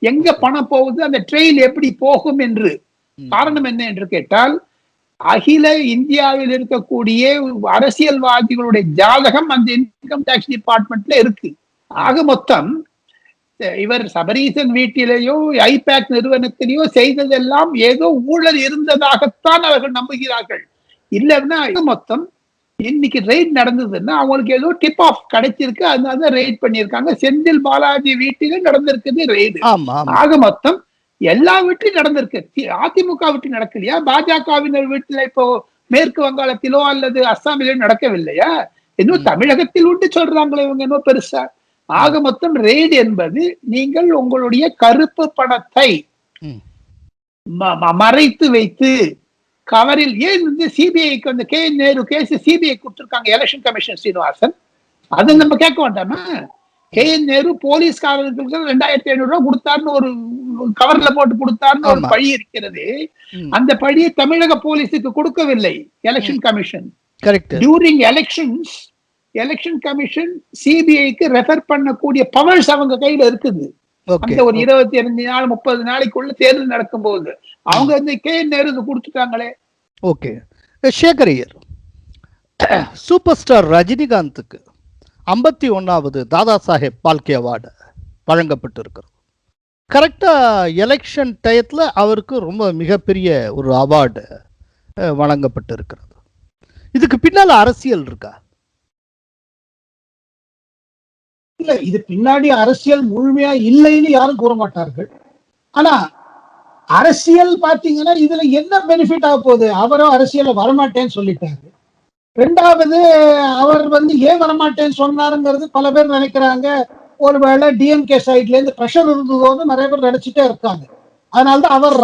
எங்க பணம் போகுது, அந்த ட்ரெயில் எப்படி போகும் என்று. காரணம் என்ன என்று கேட்டால் அகில இந்தியாவில் இருக்கக்கூடிய அரசியல்வாதிகளுடைய ஜாதகம் அந்த இன்கம் டேக்ஸ் டிபார்ட்மெண்ட்ல இருக்கு. ஆக மொத்தம் இவர் சபரீசன் வீட்டிலேயோ ஐபேக் நிறுவனத்திலேயோ செய்ததெல்லாம் ஏதோ ஊழல் இருந்ததாகத்தான் அவர்கள் நம்புகிறார்கள். இல்லைன்னா மொத்தம் இன்னைக்கு ரெய்ட் நடந்ததுன்னா அவங்களுக்கு ஏதோ டிப் ஆஃப் கிடைச்சிருக்கு, அதனால ரெய்ட் பண்ணியிருக்காங்க. செந்தில் பாலாஜி வீட்டிலும் நடந்திருக்குது ரெய்டு. ஆக மொத்தம் எல்லா வீட்டிலும் நடந்திருக்கு. அதிமுக வீட்டில் நடக்கலையா? பாஜகவினர் வீட்டுல இப்போ மேற்கு வங்காளத்திலோ அல்லது அஸ்ஸாமிலோ நடக்கவில்லையா? இன்னும் தமிழகத்தில் உண்டு சொல்றாங்களே இவங்க என்ன பெருசா. ஆக மொத்தம் ரெய்டு என்பது நீங்கள் உங்களுடைய கருப்பு பணத்தை மறைத்து வைத்து கவரில் ஏன் சிபிஐக்கு அந்த கே என் நேரு கேஸ் சிபிஐ கொடுத்திருக்காங்க எலெக்ஷன் கமிஷன் சீனிவாசன். அதை நம்ம கேட்க வேண்டாமா? கே என் நேரு போலீஸ்காரர்களுக்கு 2500 ரூபாய் கொடுத்தாருன்னு ஒரு கவர்ல போட்டு கொடுத்தாருன்னு ஒரு பழி இருக்கிறது. அந்த பழியை தமிழக போலீஸுக்கு கொடுக்கவில்லை election commission. During elections election commission சிபிஐக்கு ரெஃபர் பண்ணக்கூடிய பவர்ஸ் அவங்க கையில இருக்குது. அந்த ஒரு 25 நாள் 30 நாளைக்குள்ள தேர்தல் நடக்கும் போது அவங்க வந்து கே என் நேரு கொடுத்துட்டாங்களே. ஓகே, சேகரையர், சூப்பர் ஸ்டார் ரஜினிகாந்துக்கு 51வது தாதா சாஹேப் பால்கே அவார்டு வழங்கப்பட்டு இருக்கிறது. கரெக்டா எலெக்ஷன் டயத்துல அவருக்கு ரொம்ப மிகப்பெரிய ஒரு அவார்டு வழங்கப்பட்டு இருக்கிறது. இதுக்கு பின்னால அரசியல் இருக்கா? இல்ல, இது பின்னாடி அரசியல் முழுமையா இல்லைன்னு யாரும் கூற மாட்டார்கள். ஆனா அரசியல் பாத்தீங்கன்னா இதுல என்ன பெனிஃபிட் ஆக போகுது? அவரும் அரசியல வரமாட்டேன்னு சொல்லிட்டாரு. 2வது அவர் வந்து ஏன் வரமாட்டேன்னு சொன்னாருங்கிறது பல பேர் நினைக்கிறாங்க. ஒருவேளை டிஎம்கே சைட்ல இருந்து பிரஷர் இருந்ததோன்னு நிறைய பேர் நினைச்சிட்டே இருக்காங்க. அதனாலதான் அவர்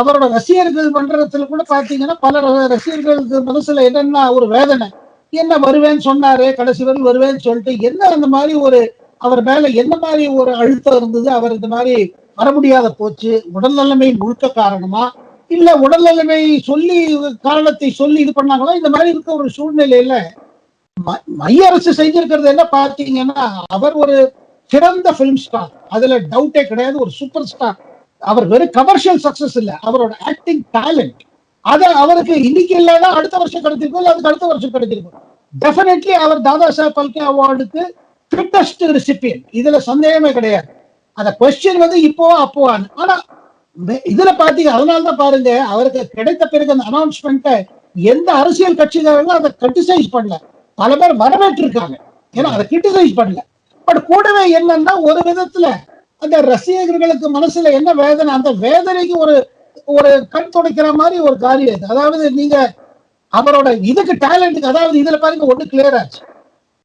அவரோட ரசிகர்கள் பண்றதுல கூட பாத்தீங்கன்னா பல ரசிகர்களுக்கு மனசுல என்னன்னா ஒரு வேதனை, என்ன வருவேன்னு சொன்னாரு, கடைசி வரை வருவேன்னு சொல்லிட்டு என்ன அந்த மாதிரி ஒரு அவர் மேல என்ன மாதிரி ஒரு அழுத்தம் இருந்தது, அவர் இந்த மாதிரி வர முடியாத போச்சு, உடல்நிலைமை முழுக்க காரணமா இல்ல உடல்நிலைமை சொல்லி காரணத்தை சொல்லி இது பண்ணாங்களா? இந்த மாதிரி இருக்க ஒரு சூழ்நிலையில மைய அரசு செஞ்சிருக்கிறது என்ன பாத்தீங்கன்னா அவர் ஒரு சிறந்த பிலிம் ஸ்டார், அதுல டவுட்டே கிடையாது, ஒரு சூப்பர் ஸ்டார். அவர் வெறும் கமர்ஷியல் சக்சஸ் இல்ல, அவரோட ஆக்டிங் டேலண்ட் அது அவருக்கு இன்னைக்கு இல்லைன்னா அடுத்த வருஷம் கிடைச்சிருக்கும், இல்ல அதுக்கு அடுத்த வருஷம் கிடைச்சிருக்கும். டெஃபினெட்லி அவர் தாதா சாஹேப் பால்கே அவார்டுக்கு ஃபிட்டஸ்ட் ரெசிபியன்ட், இதுல சந்தேகமே கிடையாது. அந்த கொஸ்டின் வந்து இப்போ அப்போ. ஆனா இதுல பாத்தீங்க, அதனாலதான் பாருங்க அவருக்கு கிடைத்த பிறகு அந்த அனௌன்ஸ்மெண்ட்டை எந்த அரசியல் கட்சிக்காரங்களும் அதை கிரிட்டிசைஸ் பண்ணல, பல பேர் வரவேற்று இருக்காங்க, ஏன்னா அதை கிரிட்டிசைஸ் பண்ணல. பட் கூடவே என்னன்னா ஒரு விதத்துல அந்த ரசிகர்களுக்கு மனசுல என்ன வேதனை, அந்த வேதனைக்கு ஒரு கண் துடைக்கிற மாதிரி ஒரு காரியம் இது. அதாவது நீங்க அவரோட இதுக்கு டேலண்ட்டுக்கு, அதாவது இதுல பாருங்க ஒண்ணு கிளியர் ஆச்சு,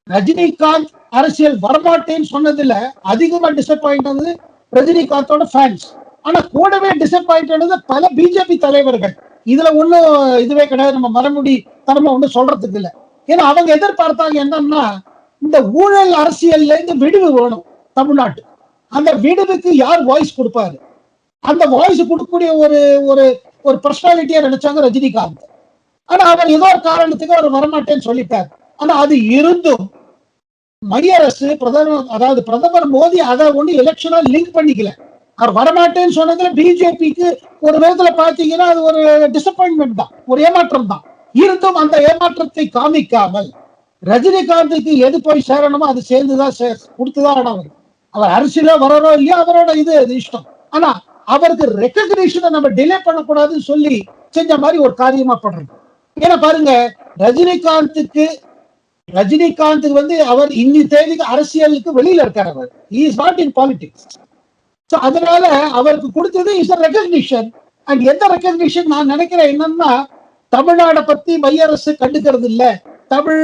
ரஜினிகாந்த் அரசியல் வரமாட்டேன்னு சொன்னதுல அதிகமா டிசப்பாயிண்ட் ஆனது ரஜினிகாந்தோட ஃபேன்ஸ். ஆனா கூடவே டிசப்பாயிண்ட் ஆனது பல பிஜேபி தலைவர்கள். இதுல ஒண்ணும் இதுவே கிடையாது, நம்ம மறுபடி தரமா ஒண்ணு சொல்றதுக்கு இல்லை. ஏன்னா அவங்க எதிர்பார்த்தாங்க என்னன்னா இந்த ஊழல் அரசியல்ல இருந்து விடுவு வேணும் தமிழ்நாட்டு. அந்த விடுவுக்கு யார் வாய்ஸ் கொடுப்பாரு, அந்த வாய்ஸ் கொடுக்கக்கூடிய ஒரு பர்சனாலிட்டியா நினைச்சாங்க ரஜினிகாந்த். ஆனா அவர் ஏதோ ஒரு காரணத்துக்கு அவர் வரமாட்டேன்னு சொல்லிட்டார். ஆனா அது இருந்தும் மைய அரசு பிரதமர் மோடி அதை ஒண்ணு எலெக்ஷனா லிங்க் பண்ணிக்கல. அவர் வரமாட்டேன்னு சொன்னதுல பிஜேபிக்கு ஒரு விதத்துல பாத்தீங்கன்னா அது ஒரு டிசப்பாயின்மெண்ட் தான், ஒரு ஏமாற்றம் தான். இருந்தும் அந்த ஏமாற்றத்தை காமிக்காமல் ரஜினிகாந்துக்கு எது போய் சேரணுமோ அது சேர்ந்துதான் கொடுத்துதான் அவர் அரசியல வரறோ இல்லையா அவரோட இது இஷ்டம். ஆனா அவருக்கு ரெக்கக்னிஷனை நம்ம டிலே பண்ணக்கூடாதுன்னு சொல்லி செஞ்ச மாதிரி ஒரு காரியமா பண்றது. ஏன்னா பாருங்க, ரஜினிகாந்துக்கு வந்து அவர் இன்னி தேதிக்கு அரசியலுக்கு வெளியில இருக்காரு. அவர் இஸ் நாட் இன் பாலிடிக்ஸ். அதனால அவருக்கு கொடுத்தது இஸ் அ ரெகக்னிஷன். அண்ட் எந்த ரெகக்னிஷன் நான் நினைக்கிறேன் என்னன்னா, தமிழ்நாடை பத்தி மைய அரசு கண்டுக்கிறது இல்ல, தமிழ்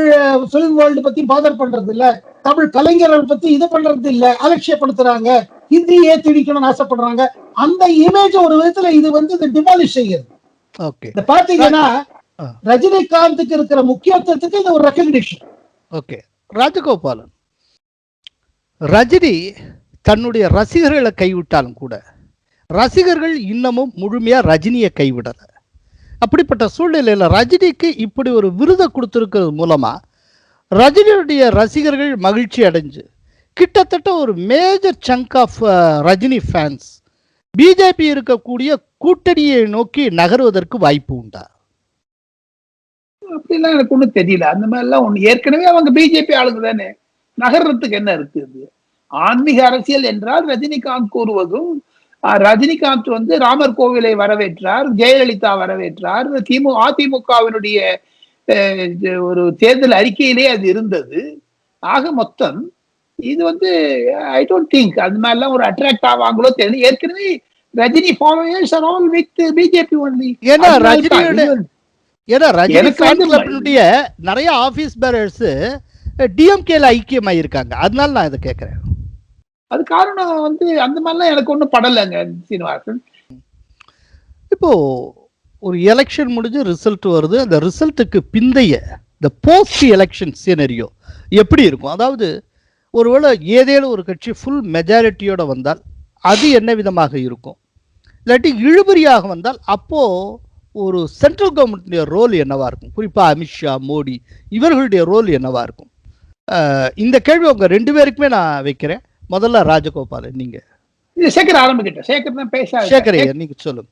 பிலிம் வேர்ல்டு பத்தி பாதர் பண்றது இல்ல, தமிழ் கலைஞர்கள் பத்தி இது பண்றது இல்ல, அலட்சியப்படுத்துறாங்க, ஹிந்தி ஏத்திடிக்கணும்னு ஆசைப்படுறாங்க. அந்த இமேஜ் ஒரு விதத்துல இது வந்து டிமாலிஷ் செய்யுது. இந்த பாத்தீங்கன்னா ரஜினிகாந்துக்கு இருக்கிற முக்கியத்துவத்துக்கு இது ஒரு ரெகக்னிஷன். ஓகே ராஜகோபாலன், ரஜினி தன்னுடைய ரசிகர்களை கைவிட்டாலும் கூட ரசிகர்கள் இன்னமும் முழுமையா ரஜினியை கைவிடல. அப்படிப்பட்ட சூழ்நிலையில ரஜினிக்கு இப்படி ஒரு விருதை கொடுத்திருக்கிறது மூலமா ரஜினியுடைய ரசிகர்கள் மகிழ்ச்சி அடைஞ்சு கிட்டத்தட்ட ஒரு major chunk of Rajini fans BJP இருக்கக்கூடிய கூட்டணியை நோக்கி நகருவதற்கு வாய்ப்பு உண்டா? அப்படிலாம் எனக்கு ஒண்ணும் தெரியல. அந்த மாதிரி எல்லாம் ஒண்ணு, ஏற்கனவே அவங்க பிஜேபி ஆளுங்க தானே, நகர்றதுக்கு என்ன இருக்கு? ஆன்மீக அரசியல் என்றால் ரஜினிகாந்த் கூறுவதும், ரஜினிகாந்த் வந்து ராமர் கோவிலை வரவேற்றார், ஜெயலலிதா வரவேற்றார், அதிமுகவினுடைய ஒரு தேர்தல் அறிக்கையிலே அது இருந்தது. ஆக மொத்தம் இது வந்து ஐ டோன்ட் திங்க் அந்த மாதிரி எல்லாம் ஒரு அட்ராக்ட் ஆவாங்களோ தெரியல. ஏற்கனவே Rajini followers are all with BJP only. ஏன்னா ரஜினி ஃபேன் கிளப்னுடைய நிறைய ஆபீஸ் பேரர்ஸ் டிஎம்கேல ஐக்கியமாயிருக்காங்க. அதனால நான் இதை கேட்கிறேன். அது காரணம் வந்து அந்த மாதிரிலாம் எனக்கு ஒன்றும் படலைங்க சீனிவாசன். இப்போ ஒரு எலெக்ஷன் முடிஞ்சு ரிசல்ட் வருது. அந்த ரிசல்ட்டுக்கு பிந்தைய இந்த போஸ்ட் எலெக்ஷன் சீனரியோ எப்படி இருக்கும்? அதாவது ஒருவேளை ஏதேனும் ஒரு கட்சி ஃபுல் மெஜாரிட்டியோட வந்தால் அது என்ன விதமாக இருக்கும்? இல்லாட்டி இழுபறியாக வந்தால் அப்போ ஒரு சென்ட்ரல் கவர்மெண்ட்டுடைய ரோல் என்னவா இருக்கும்? குறிப்பா அமித்ஷா, மோடி இவர்களுடைய ரோல் என்னவா இருக்கும்? இந்த கேள்வி உங்க ரெண்டு பேருக்குமே நான் வைக்கிறேன். முதல்ல ராஜகோபாலன், நீங்க சேகர் ஆரம்பிக்கிட்டேன். சேகர் தான் பேச. சேகர் நீங்க சொல்லுங்க.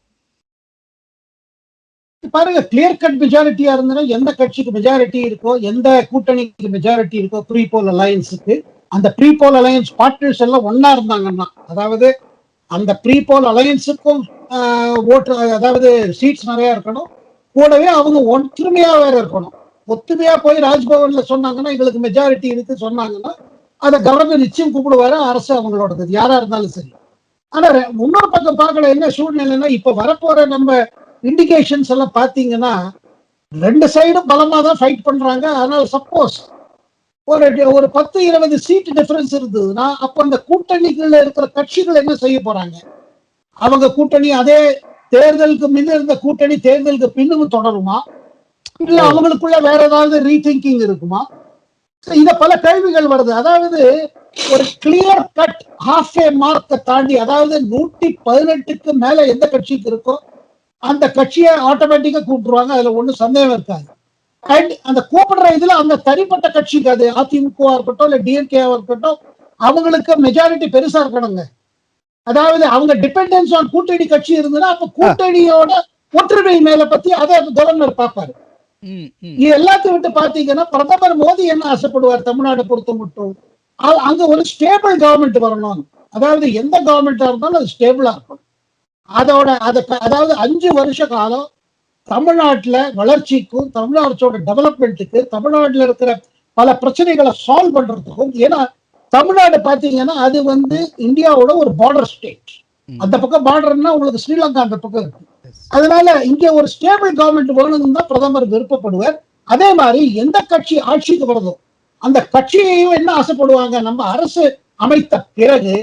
பாருங்க, கிளியர் கட் மெஜாரிட்டியா இருந்ததுன்னா எந்த கட்சிக்கு மெஜாரிட்டி இருக்கோ, எந்த கூட்டணிக்கு மெஜாரிட்டி இருக்கோ, ப்ரீபோல் அலையன்ஸுக்கு, அந்த ப்ரீபோல் அலையன்ஸ் பார்ட்னர்ஸ் எல்லாம் ஒன்னா இருந்தாங்கன்னா, அதாவது அந்த ப்ரீபோல் அலையன்ஸுக்கும் ஓட்டு, அதாவது சீட்ஸ் நிறைய இருக்கணும், கூடவே அவங்க ஒற்றுமையா வேற இருக்கணும். ஒத்துமையா போய் ராஜ்பவன்ல சொன்னாங்கன்னா எங்களுக்கு மெஜாரிட்டி இருக்கு சொன்னாங்கன்னா அதை கவர்னர் நிச்சயம் கூப்பிடுவாரு. அரசு அவங்களோடது யாரா இருந்தாலும் சரி. ஆனா இன்னொரு பக்கம் பார்க்கல என்ன சூழ்நிலைன்னா, இப்ப வரப்போற நம்ம இண்டிகேஷன்ஸ் எல்லாம் பாத்தீங்கன்னா ரெண்டு சைடும் பலமா தான் ஃபைட் பண்றாங்க. அதனால சப்போஸ் ஒரு 10-20 சீட் டிஃபரன்ஸ் இருந்ததுன்னா அப்ப அந்த கூட்டணிக்குள்ள இருக்கிற கட்சிகள் என்ன செய்ய போறாங்க? அவங்க கூட்டணி அதே தேர்தலுக்கு முன்ன இருந்த கூட்டணி தேர்தலுக்கு பின்னும் தொடருமா, இல்ல அவங்களுக்குள்ள வேற ஏதாவது ரீதிங்கிங் இருக்குமா? இத பல கேள்விகள் வருது. அதாவது ஒரு கிளியர் கட் ஹாஃப் ஏ மார்க்கை தாண்டி, அதாவது 118க்கு மேல எந்த கட்சிக்கு இருக்கோ அந்த கட்சியை ஆட்டோமேட்டிக்கா கூப்பிடுவாங்க. அதுல ஒண்ணும் சந்தேகம் இருக்காது. அண்ட் அந்த கூப்பிடுற இதுல அந்த தனிப்பட்ட கட்சிக்கு, அது அதிமுக இருக்கட்டும் இல்ல டிஎம்கே இருக்கட்டும், அவங்களுக்கு மெஜாரிட்டி பெருசா இருக்கணுங்க. அதாவது அவங்க டிபெண்டன்ஸ் ஆன் கூட்டணி கட்சி இருந்ததுன்னா அப்ப கூட்டணியோட ஒற்றுமை மேல பத்தி அதை கவர்னர் பார்ப்பாரு. இது எல்லாத்தையும் விட்டு பாத்தீங்கன்னா பிரதமர் மோடி என்ன ஆசைப்படுவார்? தமிழ்நாடு பொறுத்த மட்டும் அங்க ஒரு ஸ்டேபிள் கவர்மெண்ட் வரணும். அதாவது எந்த கவர்மெண்டா இருந்தாலும் அது ஸ்டேபிளா இருக்கணும். அதாவது 5 வருஷ காலம் தமிழ்நாட்டுல வளர்ச்சிக்கும், தமிழ்நாட்டோட டெவலப்மெண்ட்டுக்கு, தமிழ்நாட்டுல இருக்கிற பல பிரச்சனைகளை சால்வ் பண்றதுக்கும். ஏன்னா தமிழ்நாடு பாத்தீங்கன்னா அது வந்து இந்தியாவோட ஒரு பார்டர் ஸ்டேட். அந்த பக்கம் பார்டர்னா உங்களுக்கு ஸ்ரீலங்கா அந்த பக்கம் இருக்கு. அதனால இங்க ஒரு ஸ்டேபிள் கவர்மெண்ட் வேணும்னு தான் பிரதமர் விருப்பப்படுவார். அதே மாதிரி எந்த கட்சி ஆட்சிக்கு வருதோ அந்த கட்சியையும் என்ன ஆசைப்படுவாங்க? நம்ம அரசு அமைத்த பிறகு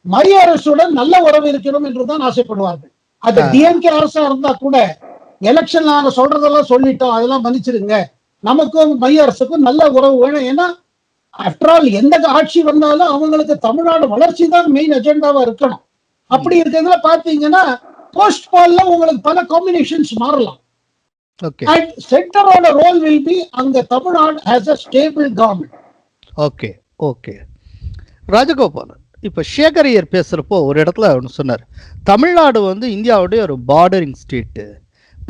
மைய அரசுடன் நல்ல உறவு இருக்கணும் என்றுதான் ஆசைப்படுவார்கள். அது டிஎம்கே அரசா இருந்தா கூட எலெக்ஷன் நாங்க சொல்றதெல்லாம் சொல்லிட்டோம், அதெல்லாம் மன்னிச்சிருங்க, நமக்கும் மைய அரசுக்கும் நல்ல உறவு வேணும். ஏன்னா ஆஃப்டர் ஆல் எந்த ஆட்சி வந்தாலும் அவங்களுக்கு தமிழ்நாடு வளர்ச்சி தான் மெயின் அஜெண்டாவா இருக்கணும். அப்படி இருக்கிறதுல பாத்தீங்கன்னா போஸ்ட் போல்ல உங்களுக்கு பல காம்பினேஷன்ஸ் மாறலாம். சென்டரோட ரோல் வில் பி அங்க Tamil Nadu as a stable government. Okay okay Rajagopalan, இப்போ சேகரையர் பேசுகிறப்போ ஒரு இடத்துல ஒன்று சொன்னார், தமிழ்நாடு வந்து இந்தியாவுடைய ஒரு பார்டரிங் ஸ்டேட்டு,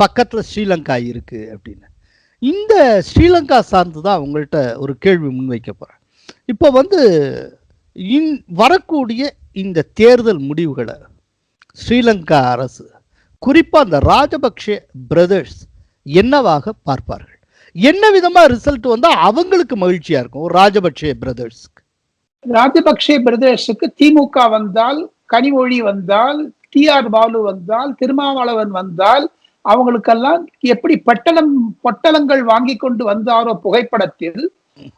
பக்கத்தில் ஸ்ரீலங்கா இருக்குது அப்படின்னு. இந்த ஸ்ரீலங்கா சார்ந்து தான் உங்கள்கிட்ட ஒரு கேள்வி முன்வைக்க போகிறேன். இப்போ வந்து வரக்கூடிய இந்த தேர்தல் முடிவுகளை ஸ்ரீலங்கா அரசு, குறிப்பாக அந்த ராஜபக்ஷே பிரதர்ஸ் என்னவாக பார்ப்பார்கள்? என்ன விதமாக ரிசல்ட் வந்தால் அவங்களுக்கு மகிழ்ச்சியாக இருக்கும் ஒரு ராஜபக்ஷே பிரதர்ஸ்க்கு? ராஜபக்சே பிரதேசத்துக்கு திமுக வந்தால், கனிமொழி வந்தால், TR பாலு வந்தால், திருமாவளவன் வந்தால், அவங்களுக்கெல்லாம் எப்படி பொட்டலங்கள் வாங்கி கொண்டு வந்தாரோ புகைப்படத்தில்,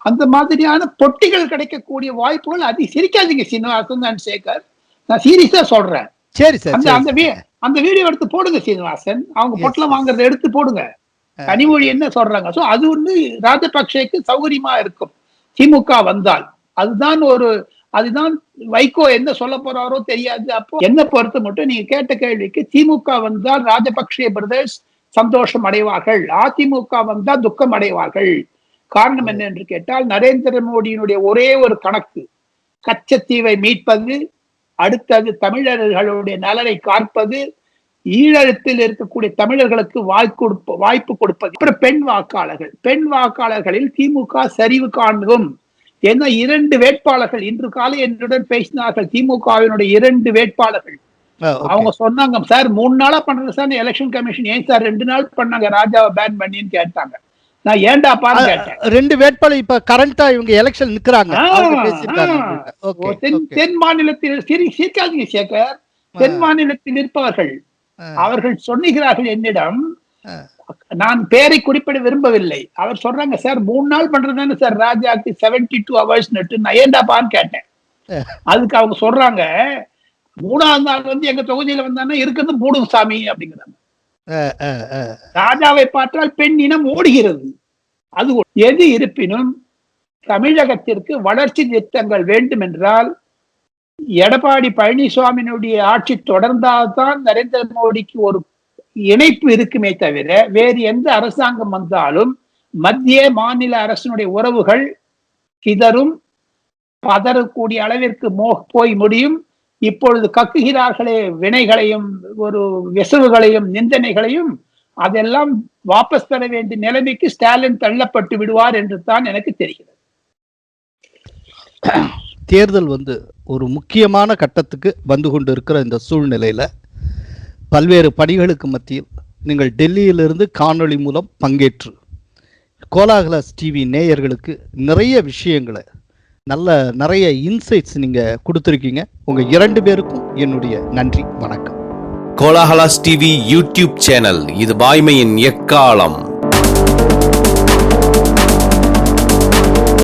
அந்த மாதிரியான பொட்டிகள் கிடைக்கக்கூடிய வாய்ப்புகள் சிரிக்காதீங்க சீனிவாசன் அண்ட் சேகர், நான் சீரியஸா சொல்றேன். சரி சார், அந்த வீடியோ எடுத்து போடுங்க சீனிவாசன், அவங்க பொட்டலம் வாங்குறத எடுத்து போடுங்க. கனிமொழி என்ன சொல்றாங்க, சோ அது வந்து ராஜபக்சேக்கு சௌகரியமா இருக்கும் திமுக வந்தால். அதுதான் வைகோ என்ன சொல்ல போறாரோ தெரியாது. அப்போ என்ன பொறுத்து மட்டும் நீங்க கேட்ட கேள்விக்கு திமுக வந்தால் ராஜபக்சே பிரதர்ஸ் சந்தோஷம் அடைவார்கள், அதிமுக வந்தால் துக்கம் அடைவார்கள். காரணம் என்ன என்று கேட்டால், நரேந்திர மோடியினுடைய ஒரே ஒரு கணக்கு, கச்சத்தீவை மீட்பது, அடுத்தது தமிழர்களுடைய நலனை காப்பது, ஈழத்தில் இருக்கக்கூடிய தமிழர்களுக்கு வாய்ப்பு கொடுப்பது. அப்புறம் பெண் வாக்காளர்களில் திமுக சரிவு காண்கும். ஏன்னா 2 வேட்பாளர்கள் இன்று காலை என்னுடன் பேசினார்கள், திமுகவினுடைய 2 வேட்பாளர்கள். அவங்க சொன்னாங்க, சார் 3 நாளா பண்றது சார் எலெக்ஷன் கமிஷன், ஏன் சார் 2 நாள் பண்ணாங்க ராஜாவை பேன் பண்ணின்னு கேட்டாங்க. நான் ஏன்டா பான்னு கேட்டேன். 2 வேட்பாளர் இப்ப கரண்டா இவங்க எலெக்ஷன் நிக்கிறாங்க. தென் மாநிலத்தில் சீர்காழிங்க சேகர், தென் மாநிலத்தில் இருப்பவர்கள் அவர்கள் சொன்னுகிறார்கள் என்னிடம், நான் பேரை குறிப்பிட விரும்பவில்லை. அவர் சொல்றாங்க, சார் 3 நாள் பண்றதுதானே சார் ராஜாக்கு 72 hours நட்டு, நான் ஏண்டாப்பான்னு கேட்டேன். அதுக்கு அவங்க சொல்றாங்க, 3ஆவது நாள் வந்து எங்க தொகுதியில வந்தாங்கன்னா இருக்கிறது போடும் சாமி அப்படிங்கிறாங்க. ராஜாவை பார்த்தால் பெண் இனம் ஓடுகிறது. அது எது இருப்பினும் தமிழகத்திற்கு வளர்ச்சி திட்டங்கள் வேண்டும் என்றால் எடப்பாடி பழனிசாமியினுடைய ஆட்சி தொடர்ந்தால்தான் நரேந்திர மோடிக்கு ஒரு இணைப்பு இருக்குமே தவிர, வேறு எந்த அரசாங்கம் வந்தாலும் மத்திய மாநில அரசினுடைய உறவுகள் சிதறும், பதறக்கூடிய அளவிற்கு போய் முடியும். இப்பொழுது கக்குகிறார்களே வினைகளையும் ஒரு விசவுகளையும் நிந்தனைகளையும், அதெல்லாம் வாபஸ் பெற வேண்டிய நிலைமைக்கு ஸ்டாலின் தள்ளப்பட்டு விடுவார் என்று தான் எனக்கு தெரிகிறது. தேர்தல் வந்து ஒரு முக்கியமான கட்டத்துக்கு வந்து கொண்டு இருக்கிற இந்த சூழ்நிலையில பல்வேறு பணிகளுக்கு மத்தியில் நீங்கள் டெல்லியிலிருந்து காணொளி மூலம் பங்கேற்று கோலாகலாஸ் டிவி நேயர்களுக்கு நிறைய விஷயங்களை, நிறைய இன்சைட்ஸ் நீங்க கொடுத்துருக்கீங்க. உங்க 2 பேருக்கும் என்னுடைய நன்றி, வணக்கம். கோலாகலாஸ் டிவி யூடியூப் சேனல், இது வாய்மையின் எக்காலம்.